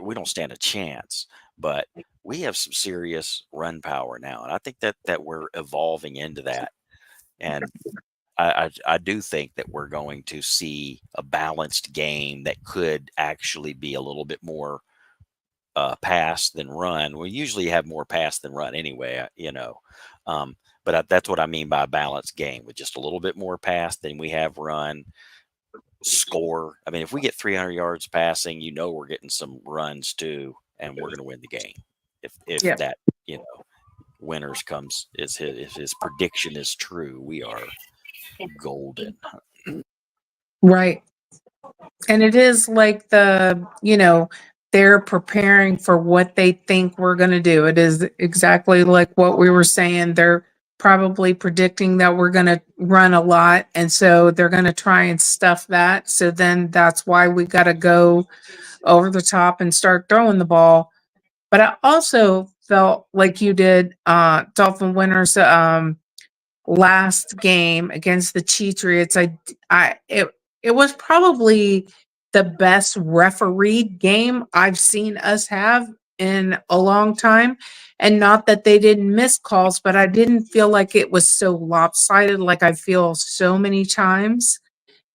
We don't stand a chance. but we have some serious run power now, and I think that we're evolving into that. And I do think that we're going to see a balanced game that could actually be a little bit more pass than run. We usually have more pass than run anyway, but that's what I mean by a balanced game, with just a little bit more pass than we have run. Score. I mean, if we get 300 yards passing, we're getting some runs too, and we're going to win the game. If that, winners comes, if his prediction is true, we are golden. Right. And it is like they're preparing for what they think we're going to do. It is exactly like what we were saying. They're probably predicting that we're going to run a lot. And so they're going to try and stuff that. So then that's why we got to go over the top and start throwing the ball. But I also felt like you did, Dolphin winners, last game against the Patriots. It was probably the best refereed game I've seen us have in a long time. And not that they didn't miss calls, but I didn't feel like it was so lopsided like I feel so many times.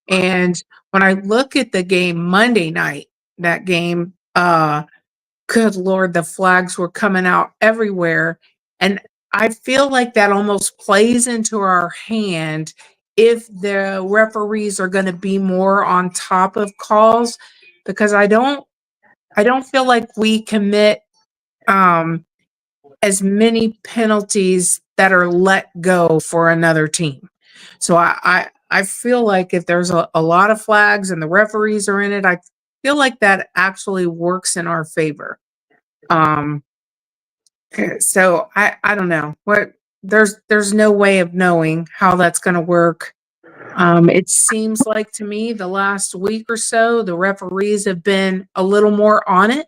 And when I look at the game Monday night, that game, good Lord, the flags were coming out everywhere. And I feel like that almost plays into our hand if the referees are going to be more on top of calls, because I don't feel like we commit as many penalties that are let go for another team. So I feel like if there's a lot of flags and the referees are in it, I feel like that actually works in our favor. So I don't know what there's no way of knowing how that's going to work. It seems like to me the last week or so, the referees have been a little more on it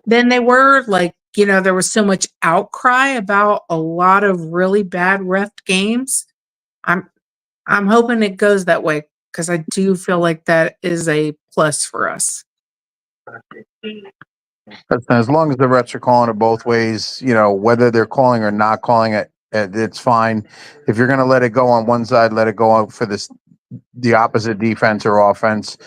than they were. Like, there was so much outcry about a lot of really bad ref games. I'm hoping it goes that way, because I do feel like that is a plus for us. As long as the refs are calling it both ways, whether they're calling or not calling it, it's fine. If you're going to let it go on one side, let it go on for the opposite defense or offense.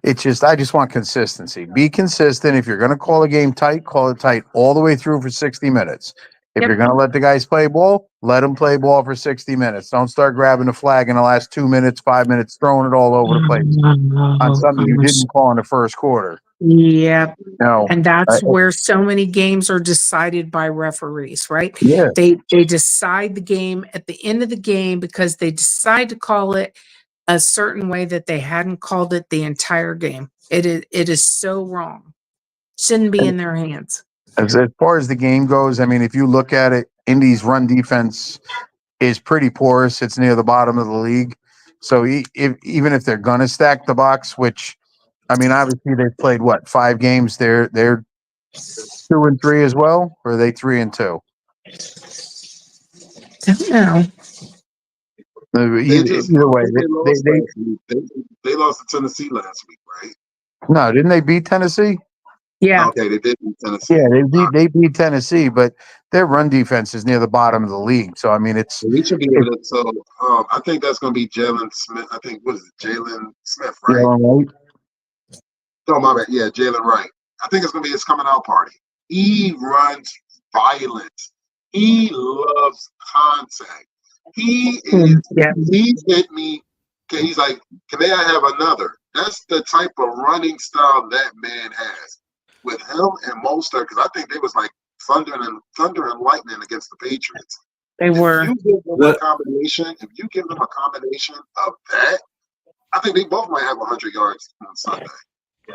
I just want consistency. Be consistent. If you're going to call a game tight, call it tight all the way through for 60 minutes. If you're going to let the guys play ball, let them play ball for 60 minutes. Don't start grabbing the flag in the last 2 minutes, 5 minutes, throwing it all over the place on something you didn't call in the first quarter. Yeah. No. And that's where so many games are decided by referees, right? Yeah. They decide the game at the end of the game because they decide to call it a certain way that they hadn't called it the entire game. It is so wrong. Shouldn't be in their hands. As far as the game goes, I mean, if you look at it, Indy's run defense is pretty porous. It's near the bottom of the league. So even if they're gonna stack the box, which, I mean, obviously they've played 5 games. They're 2-3 as well, or are they 3-2? Don't know. Either way, they lost to Tennessee last week, right? No, didn't they beat Tennessee? Yeah. Okay, they did beat Tennessee. Yeah, they beat Tennessee, but their run defense is near the bottom of the league. So I mean, we should be able to. So I think that's going to be Jalen Smith. I think what is it, Jalen Smith, right? Jalen Wright. Oh my bad. Yeah, Jalen Wright. I think it's going to be his coming out party. He runs violence. He loves contact. He hit me. He's like, can I have another? That's the type of running style that man has. With him and Mostert, because I think they was like thunder and lightning against the Patriots. They were. If you give them a combination of that, I think they both might have 100 yards on Sunday.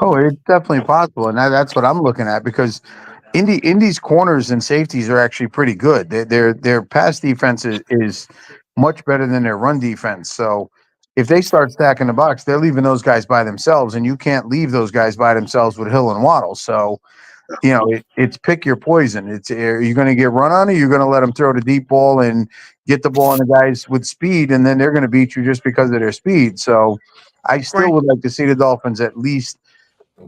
Oh, it's definitely possible, and that's what I'm looking at, because Indy's corners and safeties are actually pretty good. Their pass defense is much better than their run defense. So if they start stacking the box, they're leaving those guys by themselves, and you can't leave those guys by themselves with Hill and Waddle. So, it's pick your poison. Are you going to get run on, or you're going to let them throw the deep ball and get the ball on the guys with speed, and then they're going to beat you just because of their speed. So I still would like to see the Dolphins at least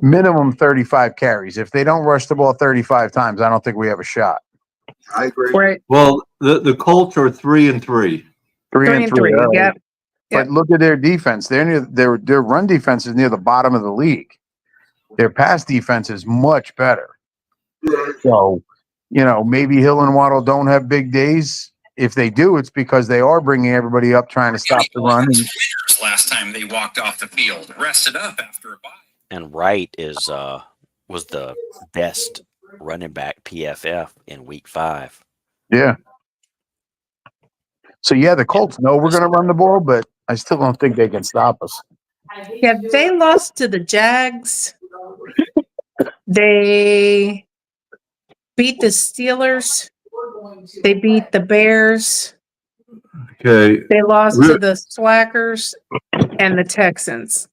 minimum 35 carries. If they don't rush the ball 35 times, I don't think we have a shot. I agree. Right. Well, the Colts are 3-3. 3 3 and and 3. 3. All right. Yep. But look at their defense. They're near their run defense is near the bottom of the league. Their pass defense is much better. So, maybe Hill and Waddle don't have big days. If they do, it's because they are bringing everybody up trying to stop the run. Last time they walked off the field, rested up after a bye. And Wright was the best running back PFF in week 5. Yeah. So the Colts know we're going to run the ball, but I still don't think they can stop us. Yeah, they lost to the Jags. They beat the Steelers. They beat the Bears. Okay. They lost to the Slackers and the Texans.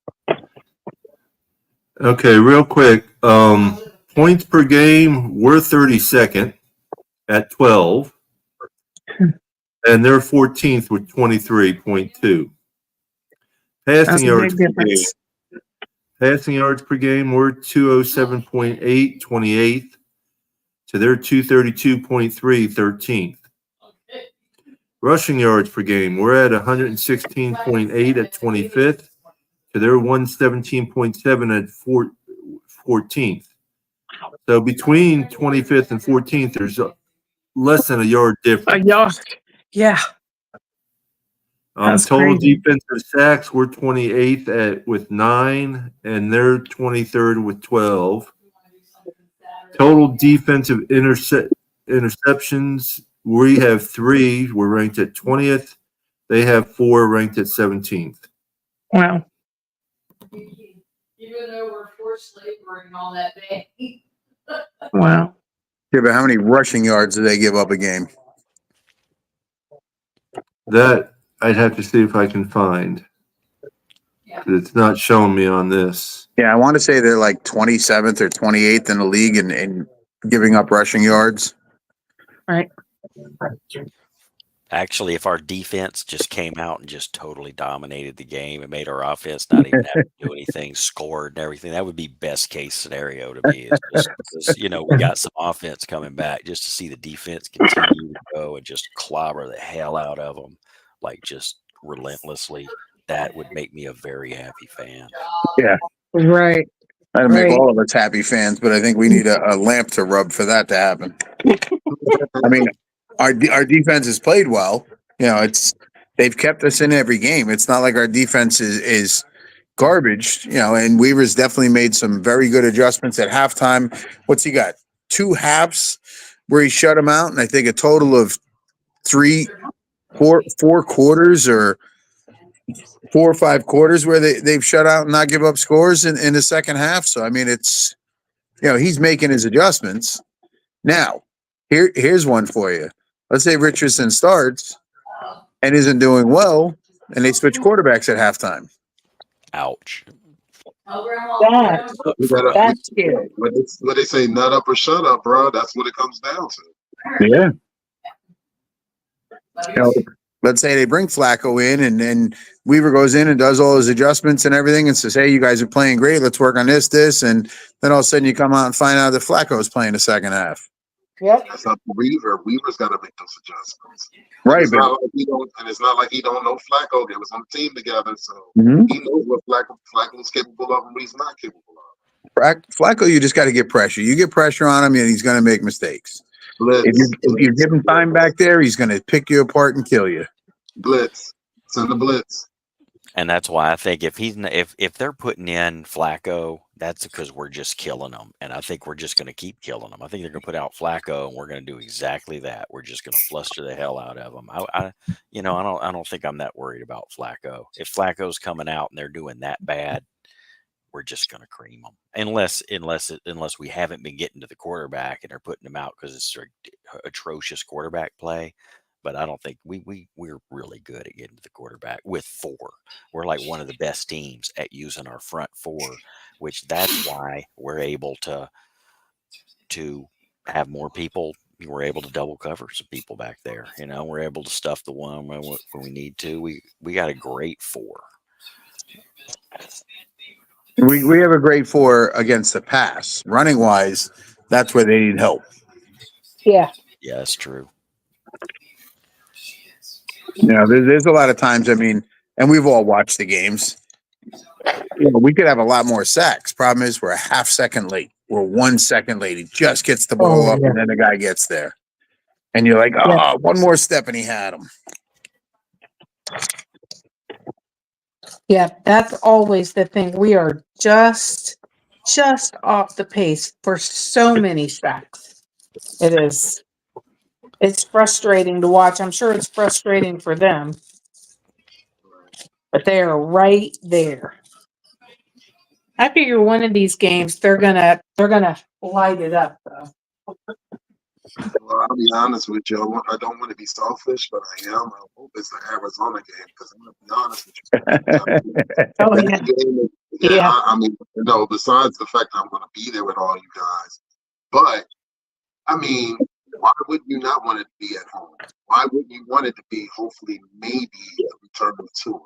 Okay, real quick. Points per game, we're 32nd at 12. And they're 14th with 23.2. Passing yards per game. Passing yards per game, we're 207.8, 28th. So they're 232.3, 13th. Rushing yards per game, we're at 116.8 at 25th. So they're 117.7 at 14th. So between 25th and 14th, there's less than a yard difference. A yard. Yeah. That's Total crazy. defensive sacks, we're 28th with 9, and they're 23rd with 12. Total defensive interceptions, we have 3. We're ranked at 20th. They have 4, ranked at 17th. Wow. Even though we're forced laboring all that day. Wow. Yeah, but how many rushing yards do they give up a game? That I'd have to see if I can find. It's not showing me on this. Yeah, I want to say they're like 27th or 28th in the league in giving up rushing yards. Right. Actually, if our defense just came out and just totally dominated the game and made our offense not even have to do anything, scored and everything, that would be best case scenario to me. It's just, we got some offense coming back just to see the defense continue to go and just clobber the hell out of them, like just relentlessly. That would make me a very happy fan. Yeah. Right. That'd make all of us happy fans, but I think we need a lamp to rub for that to happen. I mean, our defense has played well. They've kept us in every game. It's not like our defense is garbage, and Weaver's definitely made some very good adjustments at halftime. What's he got? 2 halves where he shut them out, and I think a total of 4 quarters or 4 or 5 quarters where they've shut out and not give up scores in the second half. So, I mean, it's, he's making his adjustments. Now, here's one for you. Let's say Richardson starts and isn't doing well, and they switch quarterbacks at halftime. Ouch. That's good. What they say, nut up or shut up, bro. That's what it comes down to. Yeah. Let's say they bring Flacco in, and then Weaver goes in and does all his adjustments and everything and says, hey, you guys are playing great. Let's work on this. And then all of a sudden you come out and find out that Flacco is playing the second half. Yep. That's not Weaver. Weaver's got to make those adjustments. Right. It's not like he don't know Flacco. They was on the team together, so he knows what Flacco's capable of and what he's not capable of. Flacco, you just got to get pressure. You get pressure on him, and he's going to make mistakes. Blitz. If you give him time back there, he's going to pick you apart and kill you. Blitz. Send the blitz. And that's why I think if they're putting in Flacco, that's because we're just killing them. And I think we're just going to keep killing them. I think they're going to put out Flacco, and we're going to do exactly that. We're just going to fluster the hell out of them. I don't think I'm that worried about Flacco. If Flacco's coming out and they're doing that bad, we're just going to cream them. Unless we haven't been getting to the quarterback and they're putting them out because it's atrocious quarterback play. But I don't think we're really good at getting to the quarterback with 4. We're like one of the best teams at using our front 4, which that's why we're able to have more people. We're able to double cover some people back there. We're able to stuff the one when we need to. We got a great 4. We have a grade 4 against the pass. Running wise, that's where they need help. Yeah. Yeah, that's true. You know, there's a lot of times, I mean, and we've all watched the games. You know, we could have a lot more sacks. Problem is, we're a half second late. We're 1 second late. He just gets the ball up, and then the guy gets there. And you're like, oh, one more step, and he had him. Yeah, that's always the thing. We are just off the pace for so many sacks. It is. It's frustrating to watch. I'm sure it's frustrating for them, but they are right there. I figure one of these games they're gonna light it up though. Well, I'll be honest with you. I don't want to be selfish, but I am. I hope it's the Arizona game because I'm going to be honest with you. Oh yeah, That game is, yeah. I mean, no, besides the fact that I'm going to be there with all you guys, but I mean, why would you not want it to be at home? Why wouldn't you want it to be, hopefully, maybe a return of tour?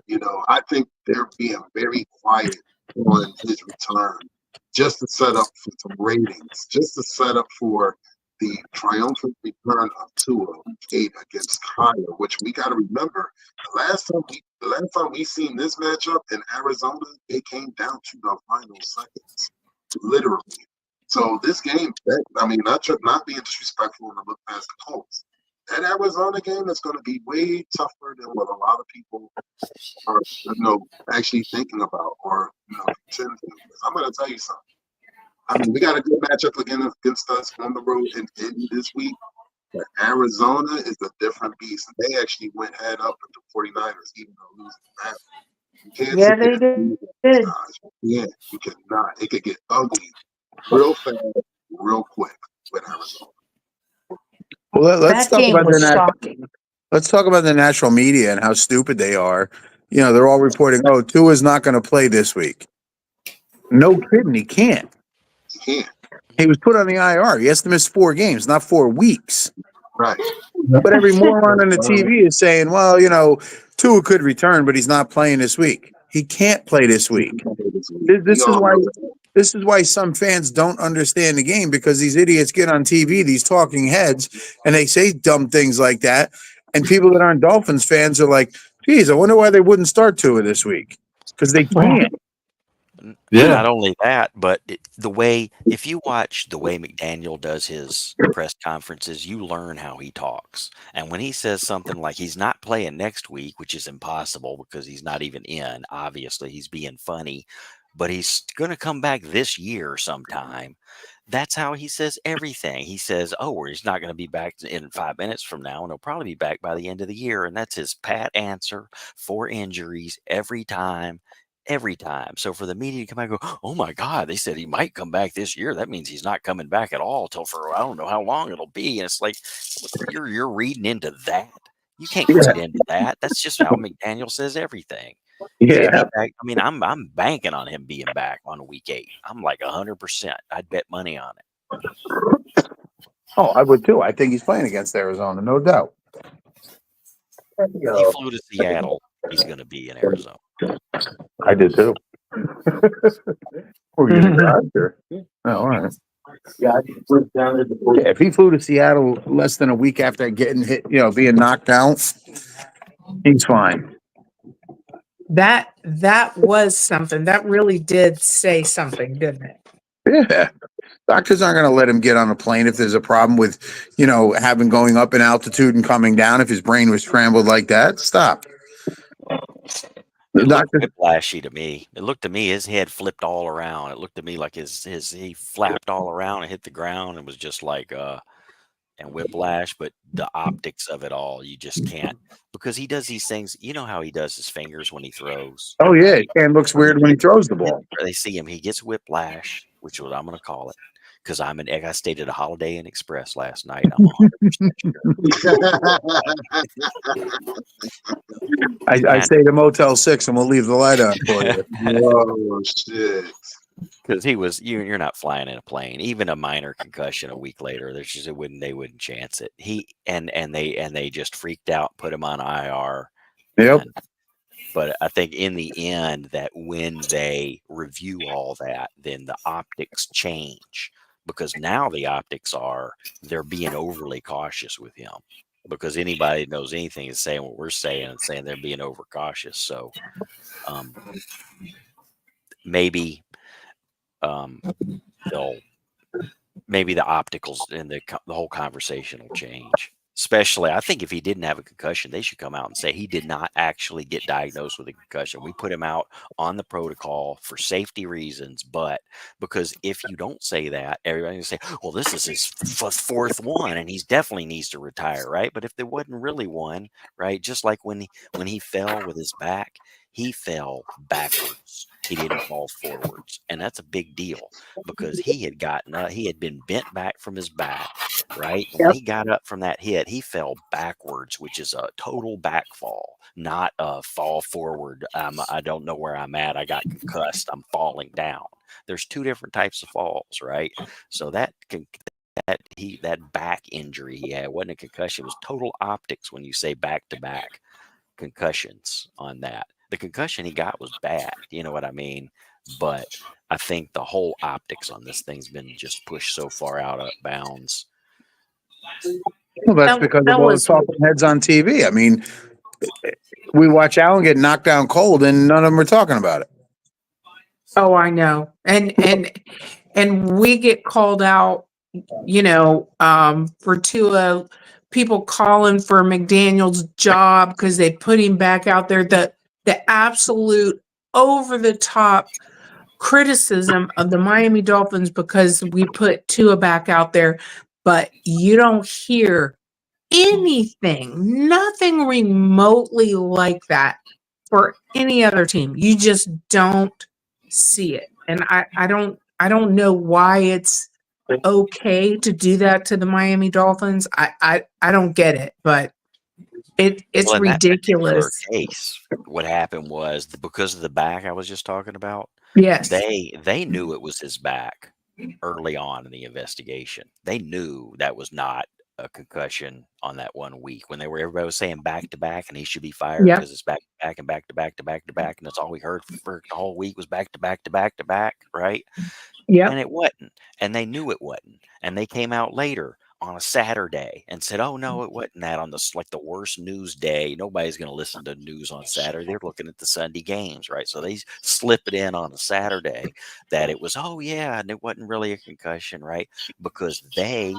You know, I think they're being very quiet on his return just to set up for some ratings, just to set up for the triumphant return of Tua Kate against Kyler, which we got to remember. The last time we seen this matchup in Arizona, they came down to the final seconds, literally. So this game, not being disrespectful and look past the Colts, that Arizona game is going to be way tougher than what a lot of people are, actually thinking about or contending. I'm going to tell you something. I mean, we got a good matchup against us on the road in Indy this week. But Arizona is a different beast. They actually went head up with the 49ers, even though losing that. You can't Yeah, they did. Yeah, you cannot. It could get ugly real fast, real quick with Arizona. Well, let's That talk game about was shocking. Let's talk about the national media and how stupid they are. You know, they're all reporting, "Oh, Tua's not going to play this week." No kidding, he can't. He can't. He was put on the IR. He has to miss 4 games, not 4 weeks. Right. But every moron on the TV is saying, "Well, you know, Tua could return, but he's not playing this week. He can't play this week." This is why some fans don't understand the game, because these idiots get on TV, these talking heads, and they say dumb things like that. And people that aren't Dolphins fans are like, "Geez, I wonder why they wouldn't start Tua this week," because they can't. Yeah. Not only that, but if you watch the way McDaniel does his press conferences, you learn how he talks. And when he says something like he's not playing next week, which is impossible because he's not even in, obviously he's being funny, but he's going to come back this year sometime. That's how he says everything. He says, "Oh, he's not going to be back in 5 minutes from now, and he'll probably be back by the end of the year." And that's his pat answer for injuries every time. Every time. So for the media to come back and go, "Oh my God, they said he might come back this year. That means he's not coming back at all till for I don't know how long it'll be." And it's like you're reading into that. You can't read into that. That's just how McDaniel says everything. He'll be back. I mean, I'm banking on him being back on week 8. I'm like 100%. I'd bet money on it. Oh, I would too. I think he's playing against Arizona, no doubt. He flew to Seattle. He's going to be in Arizona. I did too. We're going to drive there. Oh, all right. Yeah, if he flew to Seattle less than a week after getting hit, being knocked out, he's fine. That was something. That really did say something, didn't it? Yeah. Doctors aren't going to let him get on a plane if there's a problem with, having going up in altitude and coming down. If his brain was scrambled like that, stop. It looked whiplashy to me. It looked to me his head flipped all around. It looked to me like he flapped all around and hit the ground and was just like and whiplash. But the optics of it all, you just can't, because he does these things. You know how he does his fingers when he throws. Oh yeah, his hand looks weird when he throws the ball. They see him. He gets whiplash, which is what I'm going to call it. Because I stayed at a Holiday Inn Express last night. I'm 100% sure. I stayed at Motel 6, and we'll leave the light on for you. Oh shit! Because you're not flying in a plane. Even a minor concussion a week later, they wouldn't chance it. They just freaked out, put him on IR. Yep. But I think in the end that when they review all that, then the optics change, because now the optics are they're being overly cautious with him, because anybody that knows anything is saying what we're saying and saying they're being overcautious. So maybe they'll maybe the opticals and the whole conversation will change. Especially, I think if he didn't have a concussion, they should come out and say he did not actually get diagnosed with a concussion. We put him out on the protocol for safety reasons, but because if you don't say that, everybody's going to say, well, this is his fourth one, and he definitely needs to retire, right? But if there wasn't really one, right, just like when he fell with his back, he fell backwards. He didn't fall forwards, and that's a big deal because he had been bent back from his back, right? And when he got up from that hit, he fell backwards, which is a total back fall, not a fall forward. I don't know where I'm at. I got concussed. I'm falling down. There's two different types of falls, right? So that back injury he had wasn't a concussion. It was total optics when you say back-to-back concussions on that. The concussion he got was bad, you know what I mean? But I think the whole optics on this thing's been just pushed so far out of bounds. Well, that's because of all the talking heads on TV. I mean, we watch Allen get knocked down cold, and none of them are talking about it. Oh, I know, and we get called out, for people calling for McDaniel's job because they put him back out there. The absolute over the top criticism of the Miami Dolphins because we put Tua back out there, but you don't hear nothing remotely like that for any other team. You just don't see it. And I don't know why it's okay to do that to the Miami Dolphins. I don't get it, but it's ridiculous. In that case, what happened was because of the back I was just talking about. Yes, they knew it was his back early on in the investigation. They knew that was not a concussion on that 1 week when everybody was saying back to back and he should be fired because it's back to back and back to back to back to back, and that's all we heard for the whole week was back to back to back to back, right? Yeah, and it wasn't, and they knew it wasn't, and they came out later on a Saturday and said, "Oh no, it wasn't that on the worst news day. Nobody's going to listen to news on Saturday. They're looking at the Sunday games, right?" So they slip it in on a Saturday that it was, oh yeah, and it wasn't really a concussion, right? Because the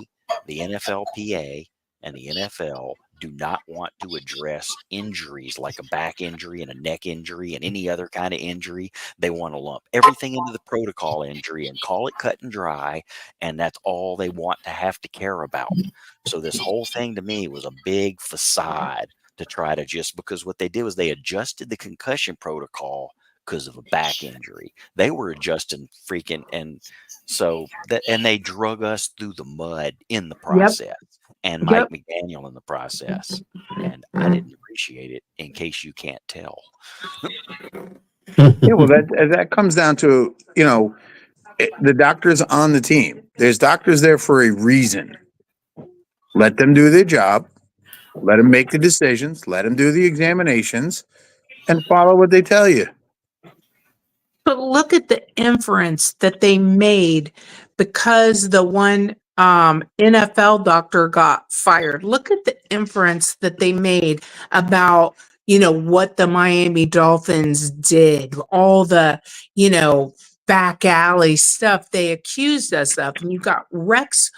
NFLPA and the NFL do not want to address injuries like a back injury and a neck injury and any other kind of injury. They want to lump everything into the protocol injury and call it cut and dry, and that's all they want to have to care about. So this whole thing to me was a big facade to try to because what they did was they adjusted the concussion protocol because of a back injury. They were adjusting and they drug us through the mud in the process. And Mike McDaniel in the process. And I didn't appreciate it, in case you can't tell. Yeah, well, that comes down to, the doctors on the team. There's doctors there for a reason. Let them do their job. Let them make the decisions. Let them do the examinations and follow what they tell you. But look at the inference that they made because the one NFL doctor got fired. Look at the inference that they made about, what the Miami Dolphins did, all the, back alley stuff they accused us of. And you got Rex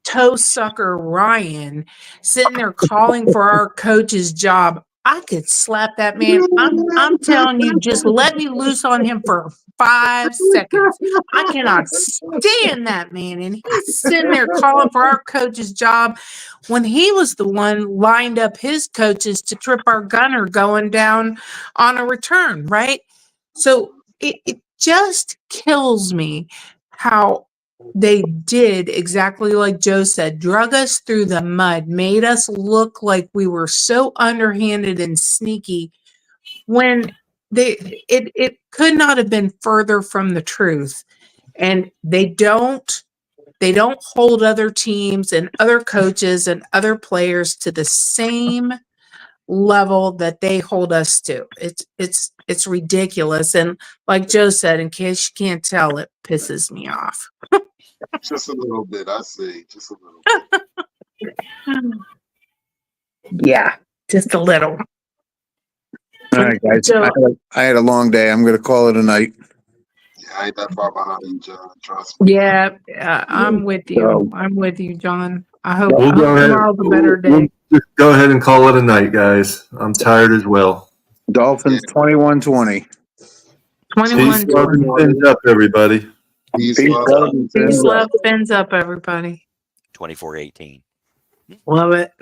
toe sucker Ryan sitting there calling for our coach's job. I could slap that man. I'm telling you, just let me loose on him for 5 seconds. I cannot stand that man. And he's sitting there calling for our coach's job when he was the one lined up his coaches to trip our gunner going down on a return, right? So it just kills me how they did exactly like Joe said, drug us through the mud, made us look like we were so underhanded and sneaky when it could not have been further from the truth. And they don't hold other teams and other coaches and other players to the same level that they hold us to. It's ridiculous. And like Joe said, in case you can't tell, it pisses me off. Just a little bit, I see. Just a little bit. Yeah, just a little. All right, guys. So- I had a long day. I'm going to call it a night. Yeah, I ain't that far behind you, John. Trust me. Yeah, I'm with you. So- I'm with you, John. I hope, We'll go ahead. tomorrow's a better We'll day. just go ahead and call it a night, guys. I'm tired as well. Dolphins 21-20. 21. Peace, love, and fins up, everybody. Peace, Peace, love. love, and Peace, fins up. love, fins up, everybody. 24-18. Love it.